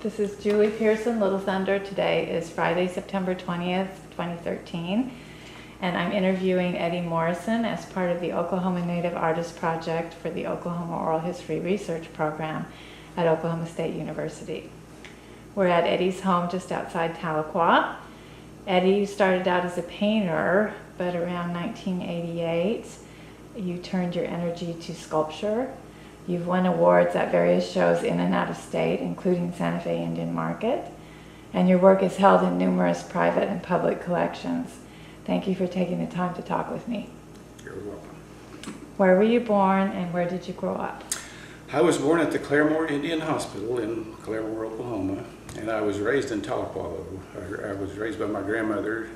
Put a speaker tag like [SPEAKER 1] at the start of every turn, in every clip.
[SPEAKER 1] This is Julie Pearson, Little Thunder. Today is Friday, September 20th, 2013, and I'm interviewing Eddie Morrison as part of the Oklahoma Native Artist Project for the Oklahoma Oral History Research Program at Oklahoma State University. We're at Eddie's home just outside Tahlequah. Eddie started out as a painter, but around 1988, you turned your energy to sculpture. You've won awards at various shows in and out of state, including Santa Fe Indian Market, and your work is held in numerous private and public collections. Thank you for taking the time to talk with me.
[SPEAKER 2] You're welcome.
[SPEAKER 1] Where were you born and where did you grow up?
[SPEAKER 2] I was born at the Claremore Indian Hospital in Claremore, Oklahoma, and I was raised in Tahlequah. I was raised by my grandmother.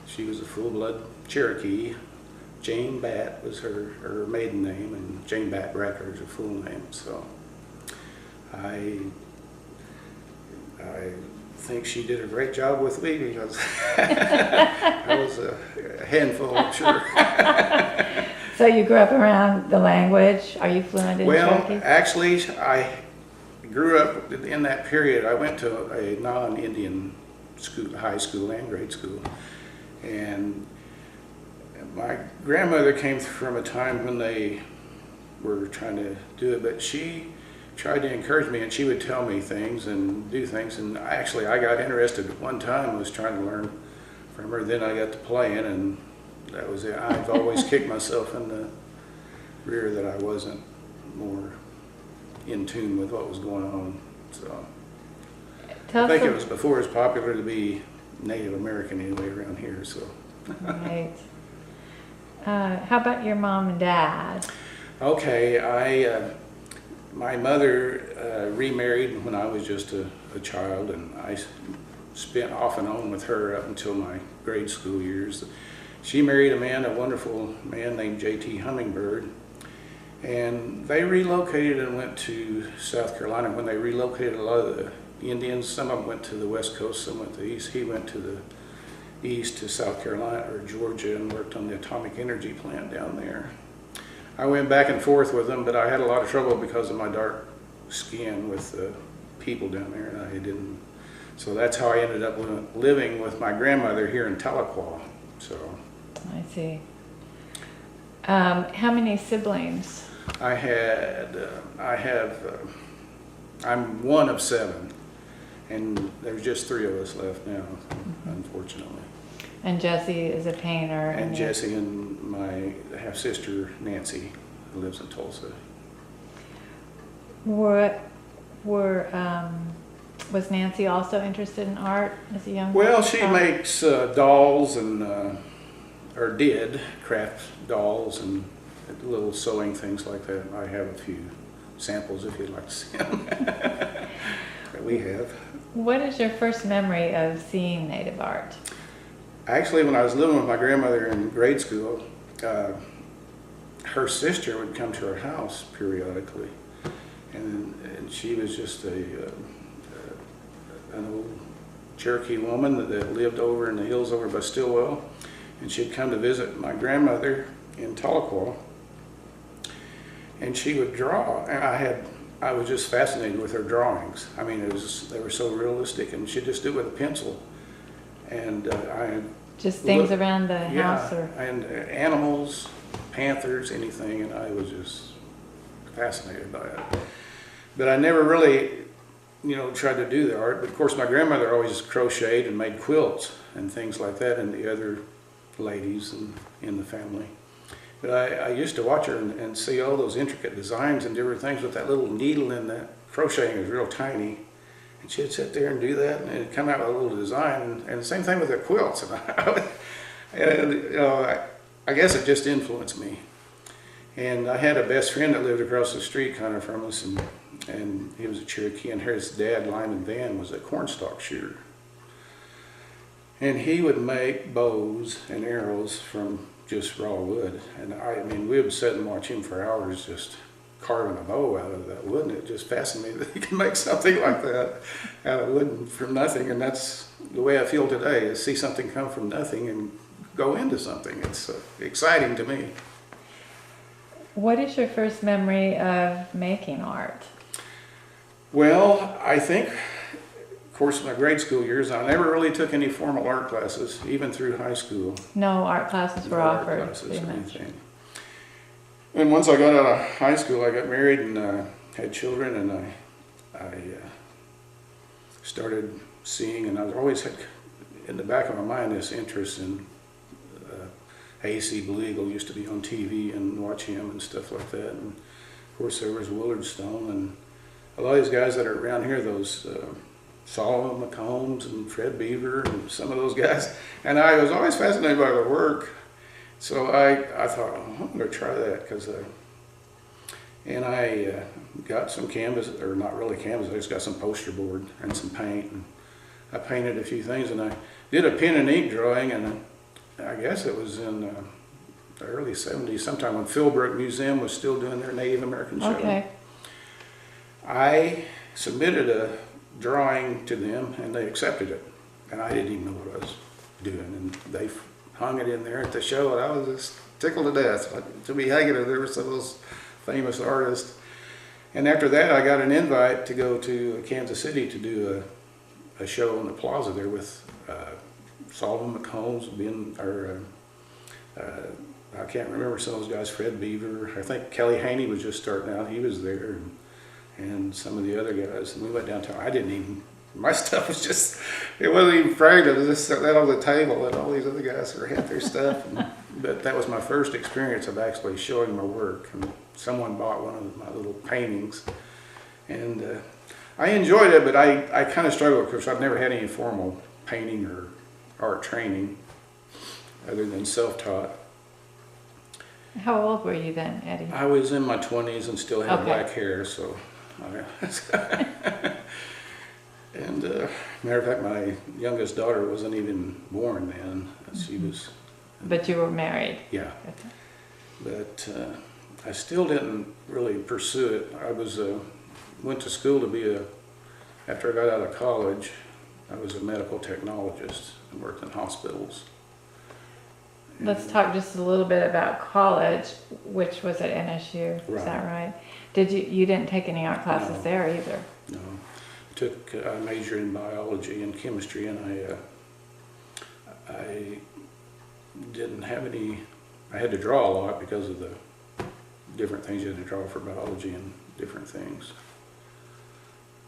[SPEAKER 2] She was a full-blood Cherokee. Jane Bat was her maiden name, and Jane Bat Bracker is her full name. So I think she did a great job with me because I was a handful, I'm sure.
[SPEAKER 1] So you grew up around the language. Are you fluent in Cherokee?
[SPEAKER 2] Well, actually, I grew up in that period. I went to a non-Indian school, high school and grade school, and my grandmother came from a time when they were trying to do it, but she tried to encourage me, and she would tell me things and do things, and actually I got interested at one time, was trying to learn from her. Then I got to playing, and that was it. I've always kicked myself in the rear that I wasn't more in tune with what was going on. So I think it was before it was popular to be Native American anyway around here. So.
[SPEAKER 1] Right. How about your mom and dad?
[SPEAKER 2] Okay, my mother remarried when I was just a child, and I spent off and on with her up until my grade school years. She married a wonderful man named Jesse Hummingbird, and they relocated and went to South Carolina. When they relocated, a lot of the Indians, some of them went to the West Coast, some went to the East. He went to the east to South Carolina or Georgia and worked on the atomic energy plant down there. I went back and forth with them, but I had a lot of trouble because of my dark skin with the people down there, and I didn't. So that's how I ended up living with my grandmother here in Tahlequah. So
[SPEAKER 1] I see. How many siblings?
[SPEAKER 2] I'm one of 7. And there's just 3 of us left now, unfortunately.
[SPEAKER 1] And Jesse is a painter.
[SPEAKER 2] And Jesse and my half-sister, Nancy, who lives in Tulsa.
[SPEAKER 1] Was Nancy also interested in art as a young
[SPEAKER 2] Well, she makes dolls and, or did, craft dolls and little sewing things like that. I have a few samples if you'd like to see them that we have.
[SPEAKER 1] What is your first memory of seeing Native art?
[SPEAKER 2] Actually, when I was living with my grandmother in grade school, her sister would come to her house periodically, and she was just an old Cherokee woman that lived over in the hills over by Stillwell, and she'd come to visit my grandmother in Tahlequah, and she would draw, and I was just fascinated with her drawings. I mean, they were so realistic, and she'd just do it with a pencil. And
[SPEAKER 1] just things around the house, or
[SPEAKER 2] and animals, panthers, anything, and I was just fascinated by it. But I never really, tried to do the art. But of course, my grandmother always crocheted and made quilts and things like that, and the other ladies in the family. But I used to watch her and see all those intricate designs and different things with that little needle, and that crocheting was real tiny. And she'd sit there and do that, and it'd come out with a little design. And the same thing with the quilts. I guess it just influenced me. And I had a best friend that lived across the street kind of from us, and he was a Cherokee, and his dad, Lyman Van, was a cornstalk shooter. And he would make bows and arrows from just raw wood. And I mean, we would sit and watch him for hours just carving a bow out of that wood, and it just fascinated that he could make something like that out of wood from nothing. And that's the way I feel today, is see something come from nothing and go into something. It's exciting to me.
[SPEAKER 1] What is your first memory of making art?
[SPEAKER 2] Well, I think course, my grade school years, I never really took any formal art classes, even through high school.
[SPEAKER 1] No art classes were
[SPEAKER 2] No art
[SPEAKER 1] offered.
[SPEAKER 2] classes,
[SPEAKER 1] pretty much.
[SPEAKER 2] anything. And once I got out of high school, I got married and had children, and I started seeing, and I was always had in the back of my mind this interest in A.C. Bleagle. Used to be on TV and watch him and stuff like that. And of course, there was Willard Stone and a lot of these guys that are around here, those Solomon McCombs and Fred Beaver and some of those guys. And I was always fascinated by their work. So I thought, oh, I'm going to try that, and I got some canvas, or not really canvas, I just got some poster board and some paint, and I painted a few things, and I did a pen and ink drawing, and I guess it was in the early 70s, sometime when Philbrook Museum was still doing their Native American show.
[SPEAKER 1] Okay.
[SPEAKER 2] I submitted a drawing to them, and they accepted it, and I didn't even know what I was doing, and they hung it in there at the show, and I was just tickled to death to be hanging it there with some of those famous artists. And after that, I got an invite to go to Kansas City to do a show on the plaza there with Solomon McCombs, I can't remember some of those guys, Fred Beaver, I think Kelly Haney was just starting out, he was there, and some of the other guys, and we went downtown. I didn't even, my stuff was just, it wasn't even framed, it was just sitting on the table, and all these other guys had their stuff. But that was my first experience of actually showing my work, and someone bought one of my little paintings, and I enjoyed it, but I kind of struggled because I've never had any formal painting or art training other than self-taught.
[SPEAKER 1] How old were you then, Eddie?
[SPEAKER 2] I was in my 20s and still had
[SPEAKER 1] Okay.
[SPEAKER 2] black hair, so and matter of fact, my youngest daughter wasn't even born then. She was.
[SPEAKER 1] But you were married.
[SPEAKER 2] Yeah. But I still didn't really pursue it. I was went to school to be after I got out of college, I was a medical technologist and worked in hospitals.
[SPEAKER 1] Let's talk just a little bit about college, which was at NSU. Is that right? You didn't take any art classes there either?
[SPEAKER 2] No. I majored in biology and chemistry, and I didn't have any. I had to draw a lot because of the different things you had to draw for biology and different things,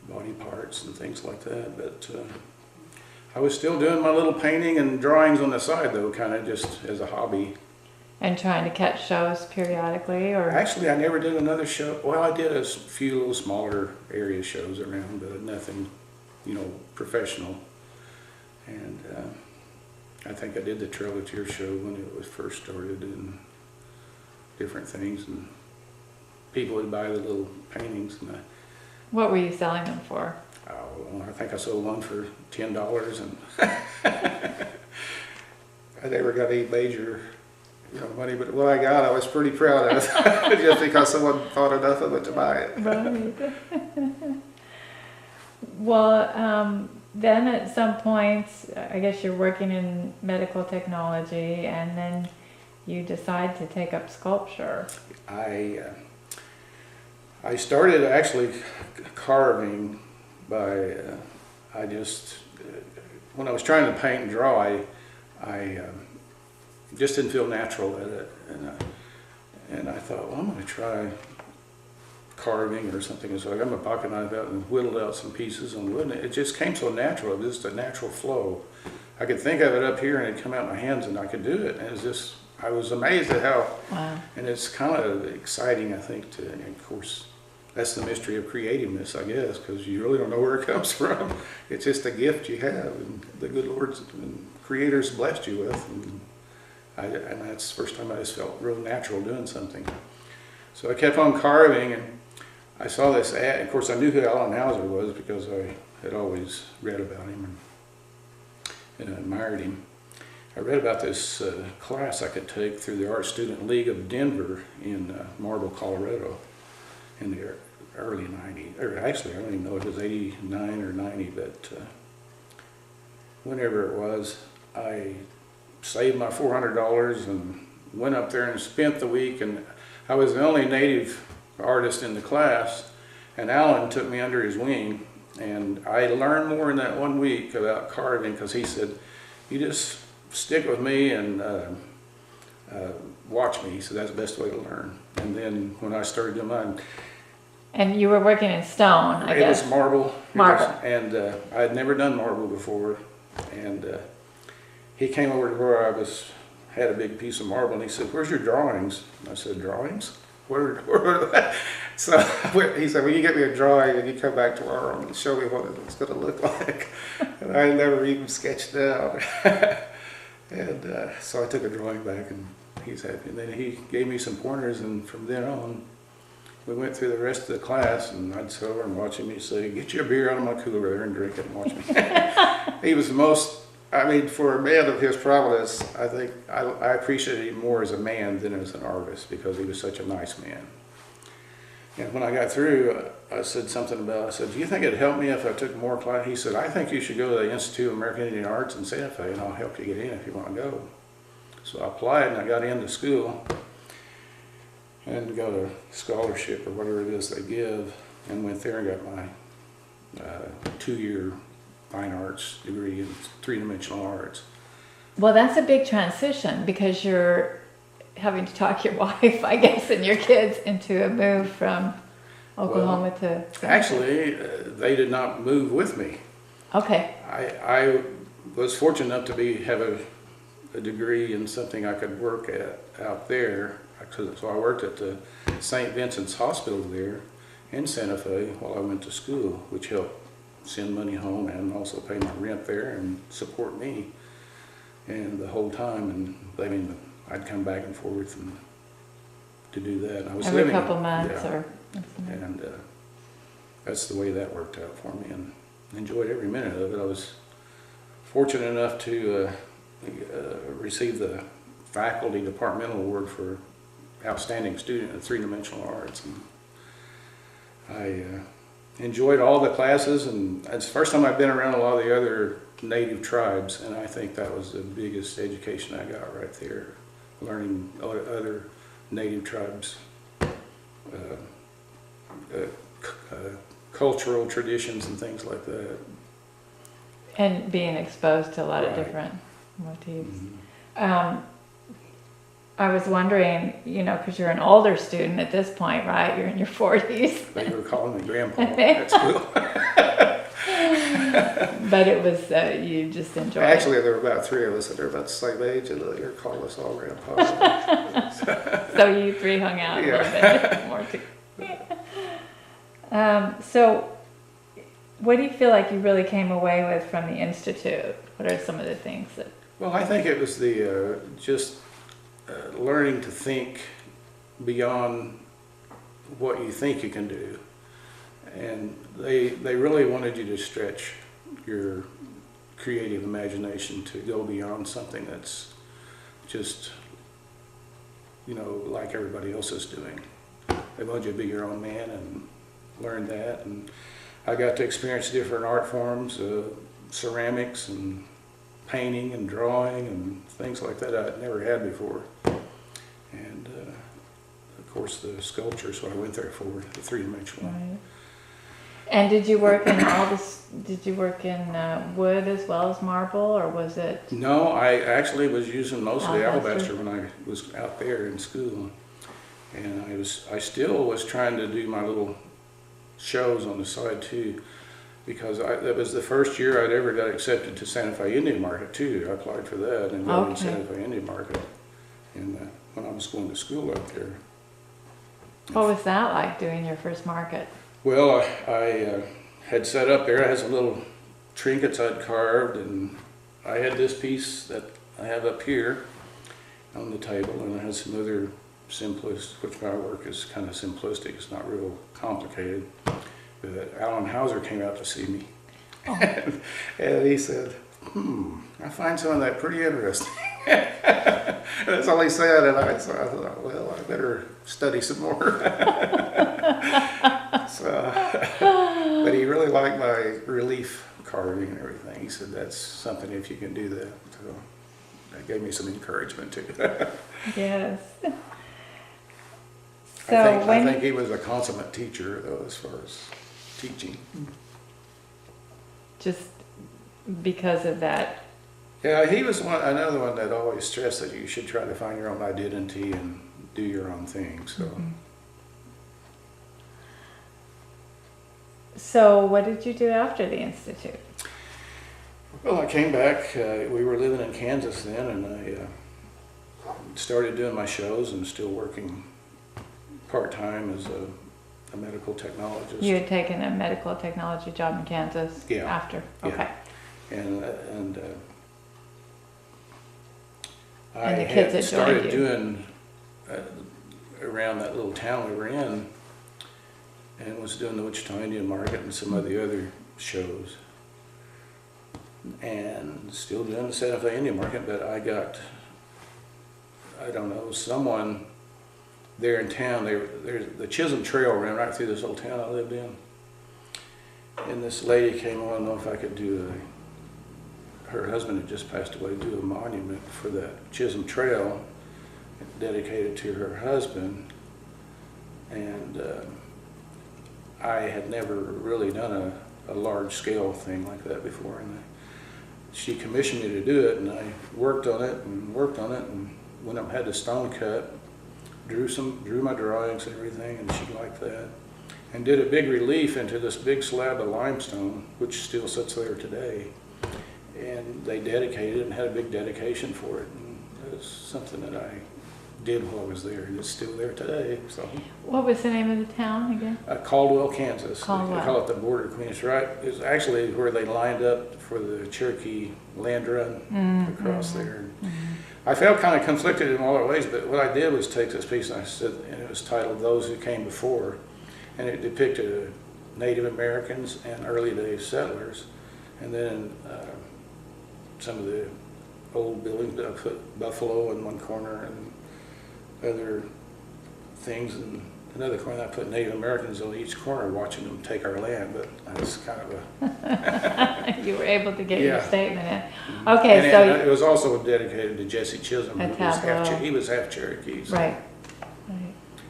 [SPEAKER 2] body parts and things like that. But I was still doing my little painting and drawings on the side, though, kind of just as a hobby.
[SPEAKER 1] And trying to catch shows periodically, or?
[SPEAKER 2] Actually, I never did another show. Well, I did a few little smaller area shows around, but nothing, professional. And I think I did the Trail of Tears show when it was first started, and different things, and people would buy the little paintings, and
[SPEAKER 1] What were you selling them for?
[SPEAKER 2] I think I sold one for $10, and I never got any major money, but what I got, I was pretty proud of, just because someone thought enough of it to buy it.
[SPEAKER 1] Right. Well, then at some point, I guess you're working in medical technology, and then you decide to take up sculpture.
[SPEAKER 2] I started actually carving by, when I was trying to paint and draw, I just didn't feel natural at it, and I thought, well, I'm going to try carving or something. So I got my pocket knife out and whittled out some pieces on wood, and it just came so natural. It was just a natural flow. I could think of it up here, and it'd come out my hands, and I could do it. And it was just, I was amazed at how.
[SPEAKER 1] Wow. And
[SPEAKER 2] it's kind of exciting, I think, and of course, that's the mystery of creativeness, I guess, because you really don't know where it comes from. It's just a gift you have, and the good Lord's and Creator's blessed you with. And that's the first time I just felt real natural doing something. So I kept on carving, and I saw this ad. Of course, I knew who Allan Houser was because I had always read about him and admired him. I read about this class I could take through the Art Student League of Denver in Marble, Colorado in the early 90s. Or actually, I don't even know if it was 89 or 90, but whenever it was, I saved my $400 and went up there and spent the week, and I was the only native artist in the class, and Allan took me under his wing, And I learned more in that 1 week about carving because he said, you just stick with me and watch me. He said, that's the best way to learn. And then when I started doing mine,
[SPEAKER 1] And you were working in stone, I
[SPEAKER 2] it
[SPEAKER 1] guess.
[SPEAKER 2] was marble.
[SPEAKER 1] Marble.
[SPEAKER 2] And I had never done marble before. And he came over to where I had a big piece of marble, and he said, where's your drawings? And I said, drawings? Where So he said, well, you get me a drawing and you come back tomorrow and show me what it's going to look like. And I never even sketched it out. And so I took a drawing back, and he's happy. And then he gave me some pointers, and from then on, we went through the rest of the class, and I'd sit over and watch him. He'd say, get your beer out of my cooler there and drink it and watch me. He was the most, I mean, for a man of his prowess, I think I appreciated him more as a man than as an artist because he was such a nice man. And when I got through, I said something about, I said, do you think it'd help me if I took more class? He said, I think you should go to the Institute of American Indian Arts in Santa Fe, and I'll help you get in if you want to go. So I applied, and I got into school and got a scholarship or whatever it is they give, and went there and got my 2-year fine arts degree in three-dimensional arts.
[SPEAKER 1] Well, that's a big transition because you're having to talk your wife, I guess, and your kids into a move from Oklahoma to...
[SPEAKER 2] Actually, they did not move with me.
[SPEAKER 1] Okay.
[SPEAKER 2] I was fortunate enough to have a degree in something I could work at out there. So I worked at the St. Vincent's Hospital there in Santa Fe while I went to school, which helped send money home and also pay my rent there and support me. And the whole time, and I mean, I'd come back and forth and to do that. I was
[SPEAKER 1] Every
[SPEAKER 2] living,
[SPEAKER 1] couple months,
[SPEAKER 2] yeah,
[SPEAKER 1] or...
[SPEAKER 2] and that's the way that worked out for me, and enjoyed every minute of it. I was fortunate enough to receive the faculty departmental award for outstanding student in three-dimensional arts, and I enjoyed all the classes, and it's the first time I've been around a lot of the other native tribes, and I think that was the biggest education I got right there, learning other native tribes cultural traditions and things like that.
[SPEAKER 1] And being exposed to a lot of
[SPEAKER 2] Right.
[SPEAKER 1] different motifs.
[SPEAKER 2] Mm-hmm.
[SPEAKER 1] I was wondering, you know, because you're an older student at this point, right? You're in your 40s.
[SPEAKER 2] They were calling me grandpa at school.
[SPEAKER 1] But it was, you just enjoyed
[SPEAKER 2] Actually, there were about 3 of us that are about the same age, and they call us all grandpa.
[SPEAKER 1] So you three hung out a
[SPEAKER 2] Yeah.
[SPEAKER 1] little bit more so what do you feel like you really came away with from the Institute? What are some of the things that...
[SPEAKER 2] Well, I think it was the just learning to think beyond what you think you can do. And they really wanted you to stretch your creative imagination to go beyond something that's just, you know, like everybody else is doing. They wanted you to be your own man and learn that. And I got to experience different art forms, ceramics and painting and drawing and things like that I'd never had before. And of course the sculpture, so I went there for the three-dimensional.
[SPEAKER 1] Right. And did you work in all this, did you work in wood as well as marble, or was it?
[SPEAKER 2] No, I actually was using mostly
[SPEAKER 1] Alabaster?
[SPEAKER 2] alabaster when I was out there in school. And I still was trying to do my little shows on the side too, because that was the first year I'd ever got accepted to Santa Fe Indian Market too. I applied for that and got in Santa Fe Indian Market, and when I was going to school up there.
[SPEAKER 1] What was that like, doing your first market?
[SPEAKER 2] Well, I had set up there. I had some little trinkets I'd carved, and I had this piece that I have up here on the table, and I had some other which my work is kind of simplistic. It's not real complicated. But Allan Houser came out to see me,
[SPEAKER 1] Oh.
[SPEAKER 2] and he said, I find some of that pretty interesting. That's all he said, and I thought, well, I better study some more. But he really liked my relief carving and everything. He said, that's something if you can do that. So that gave me some encouragement too.
[SPEAKER 1] Yes.
[SPEAKER 2] I think he was a consummate teacher though, as far as teaching.
[SPEAKER 1] just because of that.
[SPEAKER 2] Yeah, he was another one that always stressed that you should try to find your own identity and do your own thing. So,
[SPEAKER 1] So what did you do after the Institute?
[SPEAKER 2] well, I came back. We were living in Kansas then, and I started doing my shows and still working part-time as a medical technologist.
[SPEAKER 1] You had taken a medical technology job in Kansas after?
[SPEAKER 2] Yeah.
[SPEAKER 1] Okay.
[SPEAKER 2] And I
[SPEAKER 1] And the kids
[SPEAKER 2] had
[SPEAKER 1] had
[SPEAKER 2] started
[SPEAKER 1] joined you.
[SPEAKER 2] doing around that little town we were in, and was doing the Wichita Indian Market and some of the other shows, and still doing the Santa Fe Indian Market. But I got, I don't know, someone there in town. There's the Chisholm Trail ran right through this little town I lived in, and this lady came on. I don't know if I could do her husband had just passed away, do a monument for that Chisholm Trail dedicated to her husband. And I had never really done a large scale thing like that before, and she commissioned me to do it, and I worked on it and went up and had the stone cut, drew my drawings and everything, and she liked that, and did a big relief into this big slab of limestone, which still sits there today. And they dedicated it and had a big dedication for it. And it was something that I did while I was there, and it's still there today. So.
[SPEAKER 1] What was the name of the town again?
[SPEAKER 2] Caldwell, Kansas.
[SPEAKER 1] Caldwell.
[SPEAKER 2] They call it the border queen. It's right. It's actually where they lined up for the Cherokee land run across there. I felt kind of conflicted in all our ways, but what I did was take this piece and I said, and it was titled "Those Who Came Before," and it depicted Native Americans and early day settlers, and then some of the old buildings. I put buffalo in one corner and other things in another corner. I put Native Americans on each corner watching them take our land, but that's kind of a...
[SPEAKER 1] You were able to get your
[SPEAKER 2] Yeah.
[SPEAKER 1] statement in. Okay, so...
[SPEAKER 2] And it was also dedicated to Jesse Chisholm. He was half Cherokee. So.
[SPEAKER 1] Right.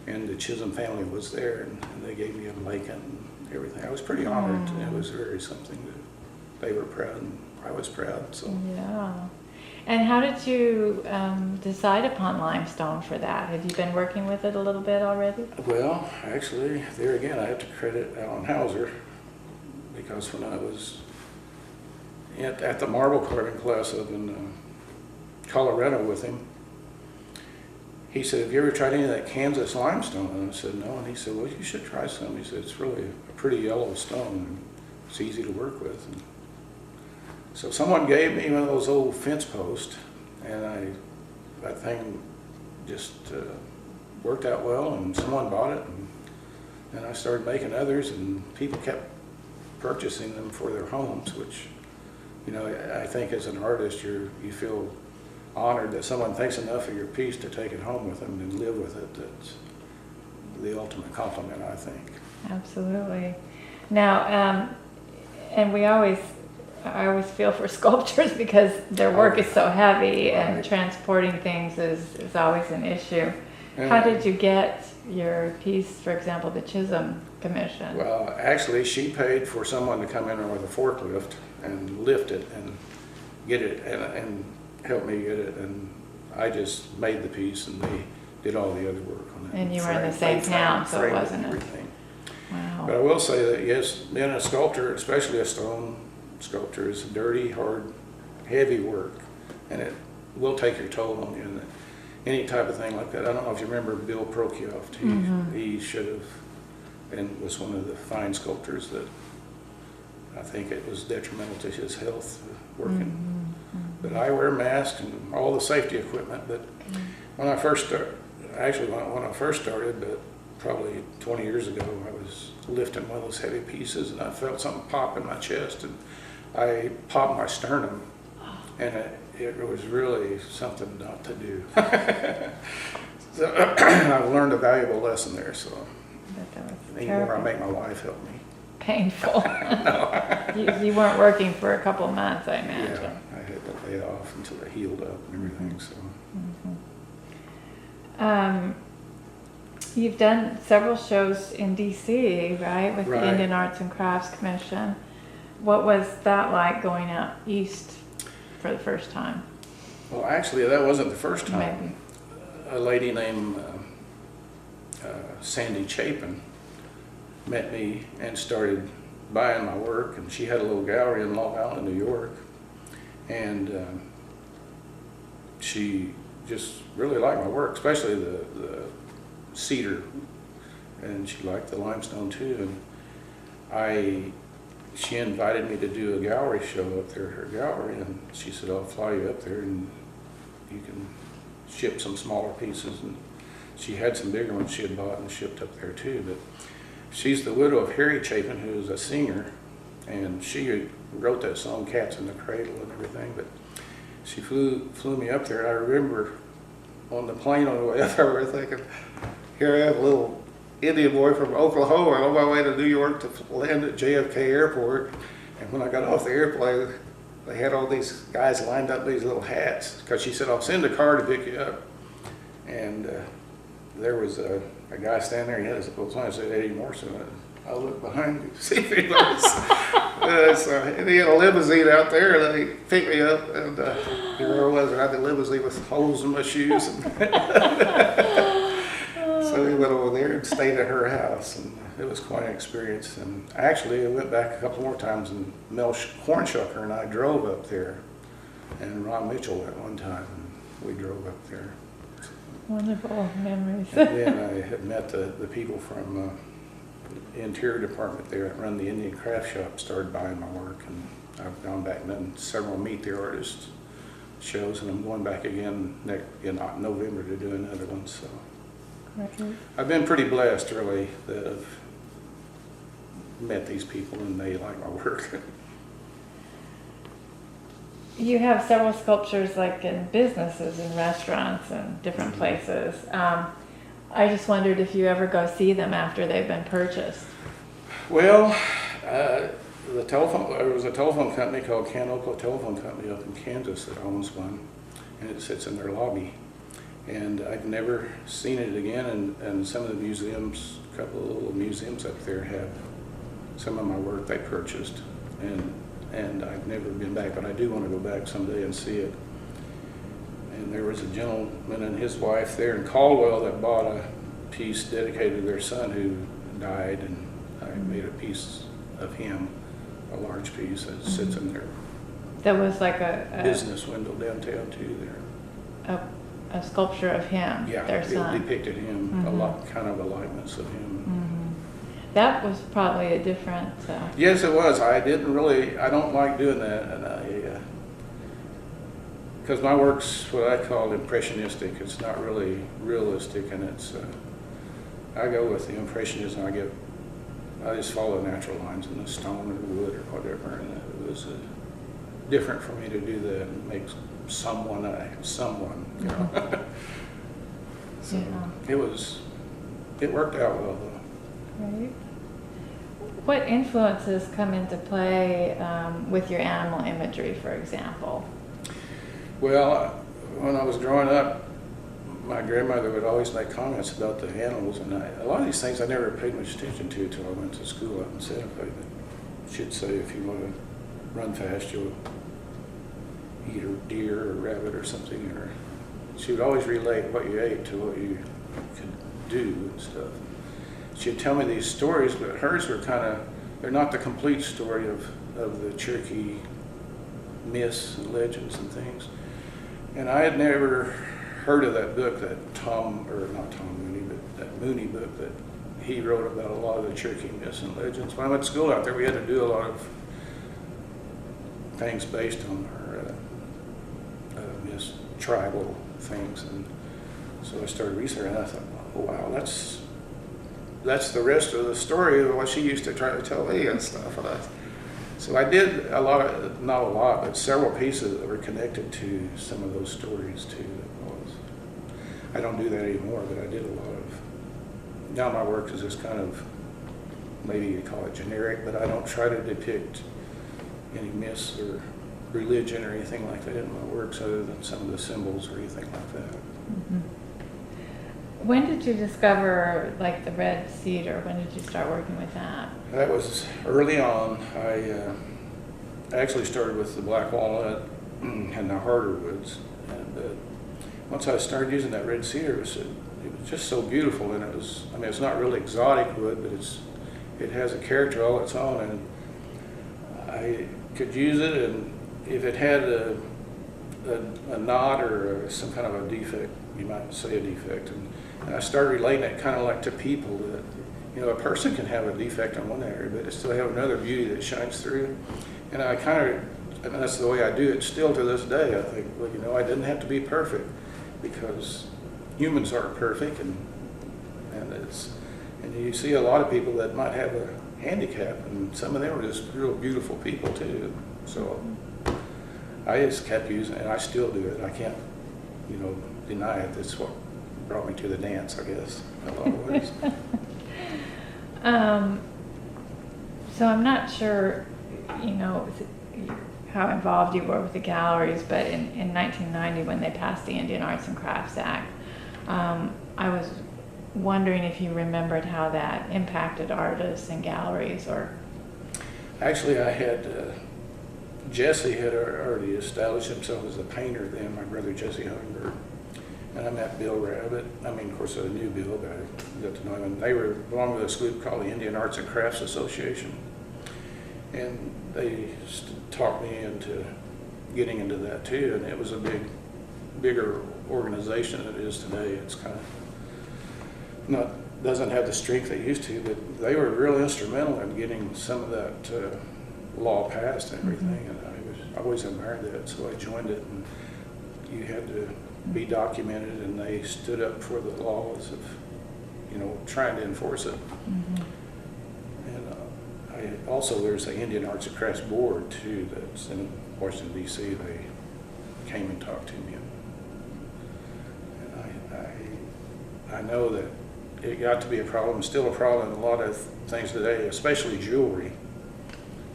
[SPEAKER 2] And the Chisholm family was there, and they gave me a blanket and everything. I was pretty honored. It was very something that they were proud, and I was proud. So.
[SPEAKER 1] Yeah. And how did you decide upon limestone for that? Have you been working with it a little bit already?
[SPEAKER 2] Well, actually, there again, I have to credit Allan Houser, because when I was at the marble carving class up in Colorado with him, he said, "Have you ever tried any of that Kansas limestone?" And I said, "No." And he said, "Well, you should try some." He said, "It's really a pretty yellow stone, and it's easy to work with." And so someone gave me one of those old fence posts, and that thing just worked out well, and someone bought it, and I started making others, and people kept purchasing them for their homes, which, you know, I think as an artist, you feel honored that someone thinks enough of your piece to take it home with them and live with it. That's the ultimate compliment, I think.
[SPEAKER 1] Absolutely. Now, and I always feel for sculptors because their work is so heavy, and transporting things is always an issue. How did you get your piece, for example, the Chisholm commission?
[SPEAKER 2] Well, actually, she paid for someone to come in with a forklift and lift it and get it and help me get it, and I just made the piece, and they did all the other work on it.
[SPEAKER 1] And you were in the same town, so it wasn't
[SPEAKER 2] everything.
[SPEAKER 1] Wow.
[SPEAKER 2] But I will say that, yes, being a sculptor, especially a stone sculpture, is dirty, hard, heavy work, and it will take your toll on you. And any type of thing like that. I don't know if you remember Bill Prokioff. He should have, and was one of the fine sculptors that I think it was detrimental to his health working. But I wear masks and all the safety equipment. But when I first started, when I first started, but probably 20 years ago, I was lifting one of those heavy pieces, and I felt something pop in my chest, and I popped my sternum, and it was really something not to do. So I've learned a valuable lesson there. So anymore, I make my wife help me.
[SPEAKER 1] Painful. You weren't working for a couple of months, I imagine.
[SPEAKER 2] Yeah, I had to lay it off until it healed up and everything. So.
[SPEAKER 1] You've done several shows in D.C., right, with the Indian Arts and Crafts Commission. what was that like going out east for the first time?
[SPEAKER 2] Well, actually, that wasn't the first time.
[SPEAKER 1] Maybe.
[SPEAKER 2] A lady named Sandy Chapin met me and started buying my work, and she had a little gallery in Long Island, New York, and she just really liked my work, especially the cedar, and she liked the limestone too. And she invited me to do a gallery show up there at her gallery, and she said, I'll fly you up there and you can ship some smaller pieces. And she had some bigger ones she had bought and shipped up there too. But she's the widow of Harry Chapin, who is a singer, and she wrote that song Cats in the Cradle and everything. But she flew me up there, and I remember on the plane on the way up, I remember thinking, here I am, a little Indian boy from Oklahoma, on my way to New York to land at JFK Airport. And when I got off the airplane, they had all these guys lined up these little hats, because she said, I'll send a car to pick you up. And there was a guy standing there, he had his little sign that said Eddie Morrison. I looked behind me to see if he was. And he had a limousine out there, and they picked me up, and here I was, and I had the limousine with holes in my shoes. So we went over there and stayed at her house, and it was quite an experience. And actually, I went back a couple more times, and Mel Hornshucker and I drove up there, and Ron Mitchell at one time, and we drove up there.
[SPEAKER 1] Wonderful memories.
[SPEAKER 2] And then I had met the people from the interior department there that run the Indian craft shop, started buying my work, and I've gone back and done several Meet the Artist shows, and I'm going back again in November to do another one. So I've been pretty blessed, really, that I've met these people and they like my work.
[SPEAKER 1] You have several sculptures like in businesses and restaurants and different places. I just wondered if you ever go see them after they've been purchased.
[SPEAKER 2] Well, there was a telephone company called Tahlequah Telephone Company up in Kansas that owns one, and it sits in their lobby. And I've never seen it again, and some of the museums, a couple of little museums up there have some of my work they purchased. And I've never been back, but I do want to go back someday and see it. And there was a gentleman and his wife there in Caldwell that bought a piece dedicated to their son who died, and I made a piece of him, a large piece that sits in their
[SPEAKER 1] That was like a
[SPEAKER 2] business window downtown too there.
[SPEAKER 1] A sculpture of him,
[SPEAKER 2] Yeah,
[SPEAKER 1] their
[SPEAKER 2] it
[SPEAKER 1] son.
[SPEAKER 2] depicted him, a lot, kind of a likeness of him.
[SPEAKER 1] That was probably a different...
[SPEAKER 2] Yes, it was. I don't like doing that, and because my work's what I call impressionistic. It's not really realistic, and it's, I go with the impressionism. I just follow natural lines in the stone or the wood or whatever, and it was different for me to do that and make someone, you know. So it worked out well, though.
[SPEAKER 1] Right. What influences come into play with your animal imagery, for example?
[SPEAKER 2] Well, when I was growing up, my grandmother would always make comments about the animals, and a lot of these things I never paid much attention to until I went to school up in Santa Fe. She'd say, if you want to run fast, you'll eat a deer or rabbit or something. Or she would always relate what you ate to what you could do and stuff. She'd tell me these stories, but hers were they're not the complete story of the Cherokee myths and legends and things. And I had never heard of that book that not Tom Mooney, but that Mooney book that he wrote about a lot of the Cherokee myths and legends. When I went to school out there, we had to do a lot of things based on our myths, tribal things. And so I started researching, and I thought, oh wow, that's the rest of the story of what she used to try to tell me and stuff. So I did not a lot, but several pieces that were connected to some of those stories too. I don't do that anymore, but I did a lot of. Now my work is just kind of, maybe you call it generic, but I don't try to depict any myths or religion or anything like that in my works, other than some of the symbols or anything like that.
[SPEAKER 1] Mm-hmm. When did you discover like the red cedar? When did you start working with that?
[SPEAKER 2] That was early on. I actually started with the black walnut and the harder woods. And once I started using that red cedar, it was just so beautiful. And it was, I mean, it's not really exotic wood, but it has a character all its own. And I could use it, and if it had a knot or some kind of a defect, you might say a defect. And I started relating it kind of like to people that, you know, a person can have a defect in one area, but it still have another beauty that shines through. And I kind of, and that's the way I do it still to this day. I think, well, you know, I didn't have to be perfect, because humans aren't perfect, and you see a lot of people that might have a handicap, and some of them are just real beautiful people too. So I just kept using it, and I still do it. I can't, you know, deny it. That's what brought me to the dance, I guess, in a lot of ways.
[SPEAKER 1] So I'm not sure, you know, how involved you were with the galleries, but in 1990, when they passed the Indian Arts and Crafts Act, I was wondering if you remembered how that impacted artists and galleries. Or
[SPEAKER 2] actually, I had Jesse had already established himself as a painter then, my brother Jesse Hummingbird. And I met Bill Rabbit. I mean, of course, I knew Bill, but I got to know him. And they belonged to this group called the Indian Arts and Crafts Association. And they talked me into getting into that too. And it was a bigger organization than it is today. It's kind of doesn't have the strength it used to, but they were really instrumental in getting some of that law passed and everything. And I always admired that, so I joined it. And you had to be documented, and they stood up for the laws of, you know, trying to enforce it. And also there's the Indian Arts and Crafts Board too, that's in Washington D.C. They came and talked to me, and I know that it got to be a problem, still a problem in a lot of things today, especially jewelry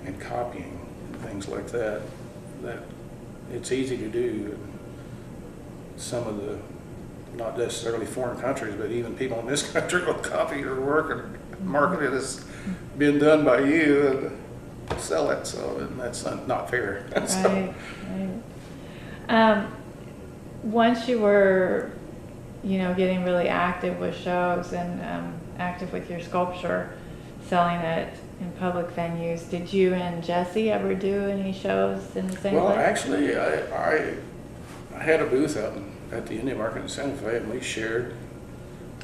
[SPEAKER 2] and copying and things like that. That it's easy to do. Some of the, not necessarily foreign countries, but even people in this country will copy your work and market it as been done by you and sell it. So, and that's not fair.
[SPEAKER 1] Right, right. Once you were, you know, getting really active with shows and active with your sculpture, selling it in public venues, did you and Jesse ever do any shows in the same place?
[SPEAKER 2] Well, actually, I had a booth out at the Indian Market in Santa Fe, and we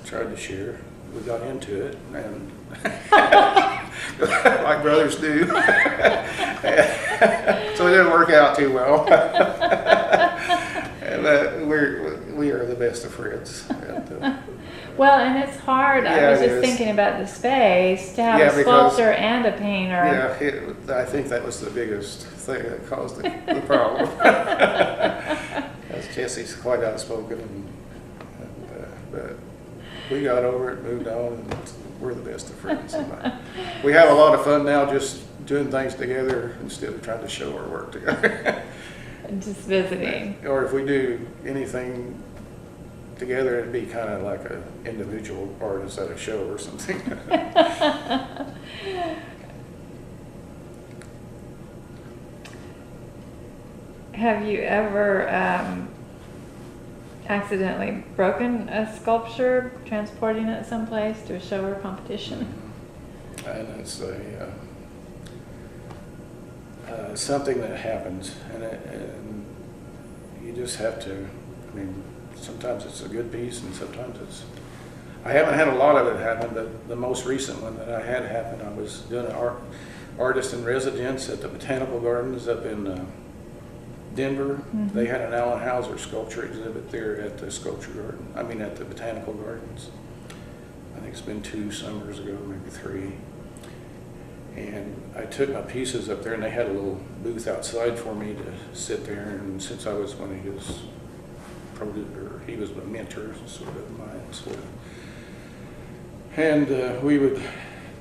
[SPEAKER 2] tried to share. We got into it, and like brothers do. So it didn't work out too well. And we are the best of friends.
[SPEAKER 1] Well, and it's hard.
[SPEAKER 2] Yeah,
[SPEAKER 1] I was just thinking about the space to have a sculptor and a painter.
[SPEAKER 2] Yeah, I think that was the biggest thing that caused the problem. Because Jesse's quite outspoken, but we got over it, moved on, and we're the best of friends. We have a lot of fun now just doing things together instead of trying to show our work together.
[SPEAKER 1] Just visiting.
[SPEAKER 2] Or if we do anything together, it'd be kind of like an individual artist at a show or something.
[SPEAKER 1] Have you ever accidentally broken a sculpture transporting it someplace to a show or competition?
[SPEAKER 2] And it's something that happens, and you just have to, I mean, sometimes it's a good piece and sometimes it's, I haven't had a lot of it happen, but the most recent one that I had happen, I was doing an artist in residence at the Botanical Gardens up in Denver. Mm-hmm. They had an Allan Houser sculpture exhibit there at the sculpture garden, at the Botanical Gardens. I think it's been 2 summers ago, maybe 3. And I took my pieces up there, and they had a little booth outside for me to sit there. And since I was one of his he was a mentor, sort of mine, and we would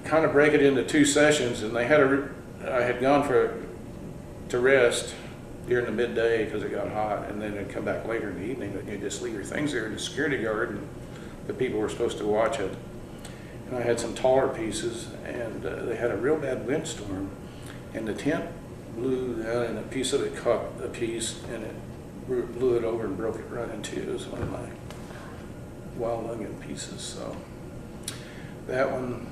[SPEAKER 2] kind of break it into 2 sessions. And they had I had gone to rest during the midday because it got hot, and then I'd come back later in the evening. And you'd just leave your things there in the security guard, and the people were supposed to watch it. And I had some taller pieces, and they had a real bad windstorm, and the tent blew down, and a piece of it caught a piece, and it blew it over and broke it right in two. It was one of my wild onion pieces. So that one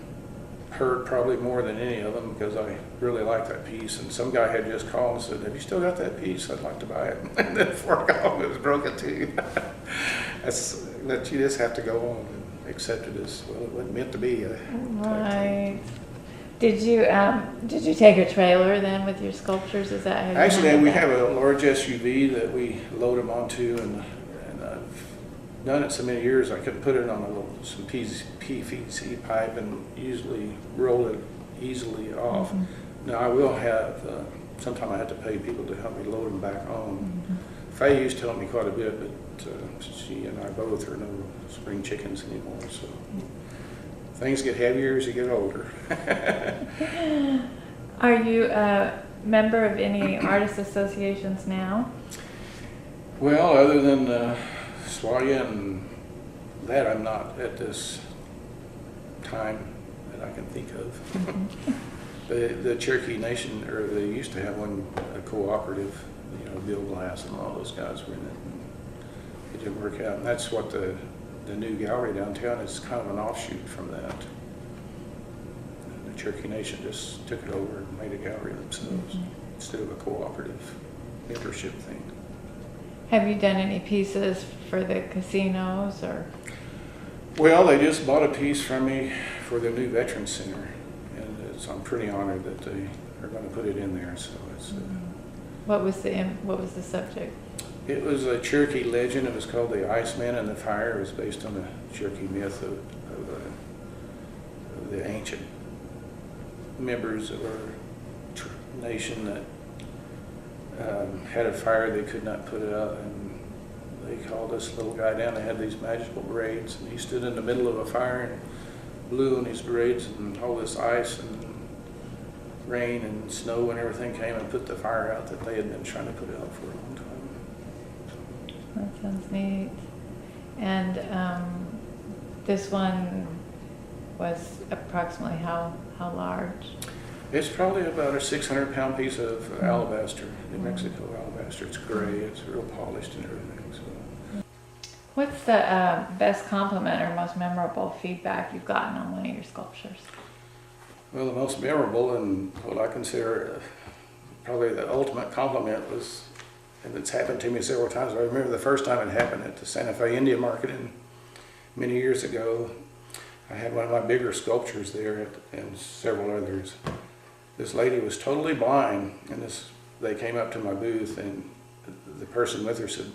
[SPEAKER 2] hurt probably more than any of them because I really liked that piece. And some guy had just called and said, "Have you still got that piece? I'd like to buy it." And then before I got home, it was broken too. But you just have to go on and accept it as, well, it wasn't meant to be.
[SPEAKER 1] Right. Did you take a trailer then with your sculptures? Is that how you
[SPEAKER 2] Actually,
[SPEAKER 1] handled
[SPEAKER 2] we
[SPEAKER 1] that?
[SPEAKER 2] have a large SUV that we load them onto, and I've done it so many years I could put it on some PVC pipe and usually roll it easily off.
[SPEAKER 1] Mm-hmm.
[SPEAKER 2] Now I will have, sometime I have to pay people to help me load them back on.
[SPEAKER 1] Mm-hmm.
[SPEAKER 2] Faye used to help me quite a bit, but she and I both are no spring chickens anymore, so things get heavier as you get older.
[SPEAKER 1] Are you a member of any artist associations now?
[SPEAKER 2] Well, other than SWAYA and that, I'm not at this time that I can think of. The Cherokee Nation, or they used to have one, a cooperative, Bill Glass and all those guys were in it. It didn't work out, and that's what the new gallery downtown is, kind of an offshoot from that. The Cherokee Nation just took it over and made a gallery themselves instead of a cooperative membership thing.
[SPEAKER 1] Have you done any pieces for the casinos or?
[SPEAKER 2] Well, they just bought a piece from me for the new Veterans Center, and I'm pretty honored that they are going to put it in there. So it's.
[SPEAKER 1] What was the subject?
[SPEAKER 2] It was a Cherokee legend. It was called The Iceman and the Fire. It was based on the Cherokee myth of the ancient members of our nation that had a fire they could not put out, and they called this little guy down. They had these magical braids, and he stood in the middle of a fire and blew on these braids, and all this ice and rain and snow and everything came and put the fire out that they had been trying to put out for a long time.
[SPEAKER 1] That sounds neat. And this one was approximately how large?
[SPEAKER 2] It's probably about a 600-pound piece of alabaster, New Mexico alabaster. It's gray, it's real polished and everything. So.
[SPEAKER 1] What's the best compliment or most memorable feedback you've gotten on one of your sculptures?
[SPEAKER 2] Well, the most memorable and what I consider probably the ultimate compliment was, and it's happened to me several times. I remember the first time it happened at the Santa Fe Indian Market many years ago. I had one of my bigger sculptures there and several others. This lady was totally blind, and they came up to my booth, and the person with her said,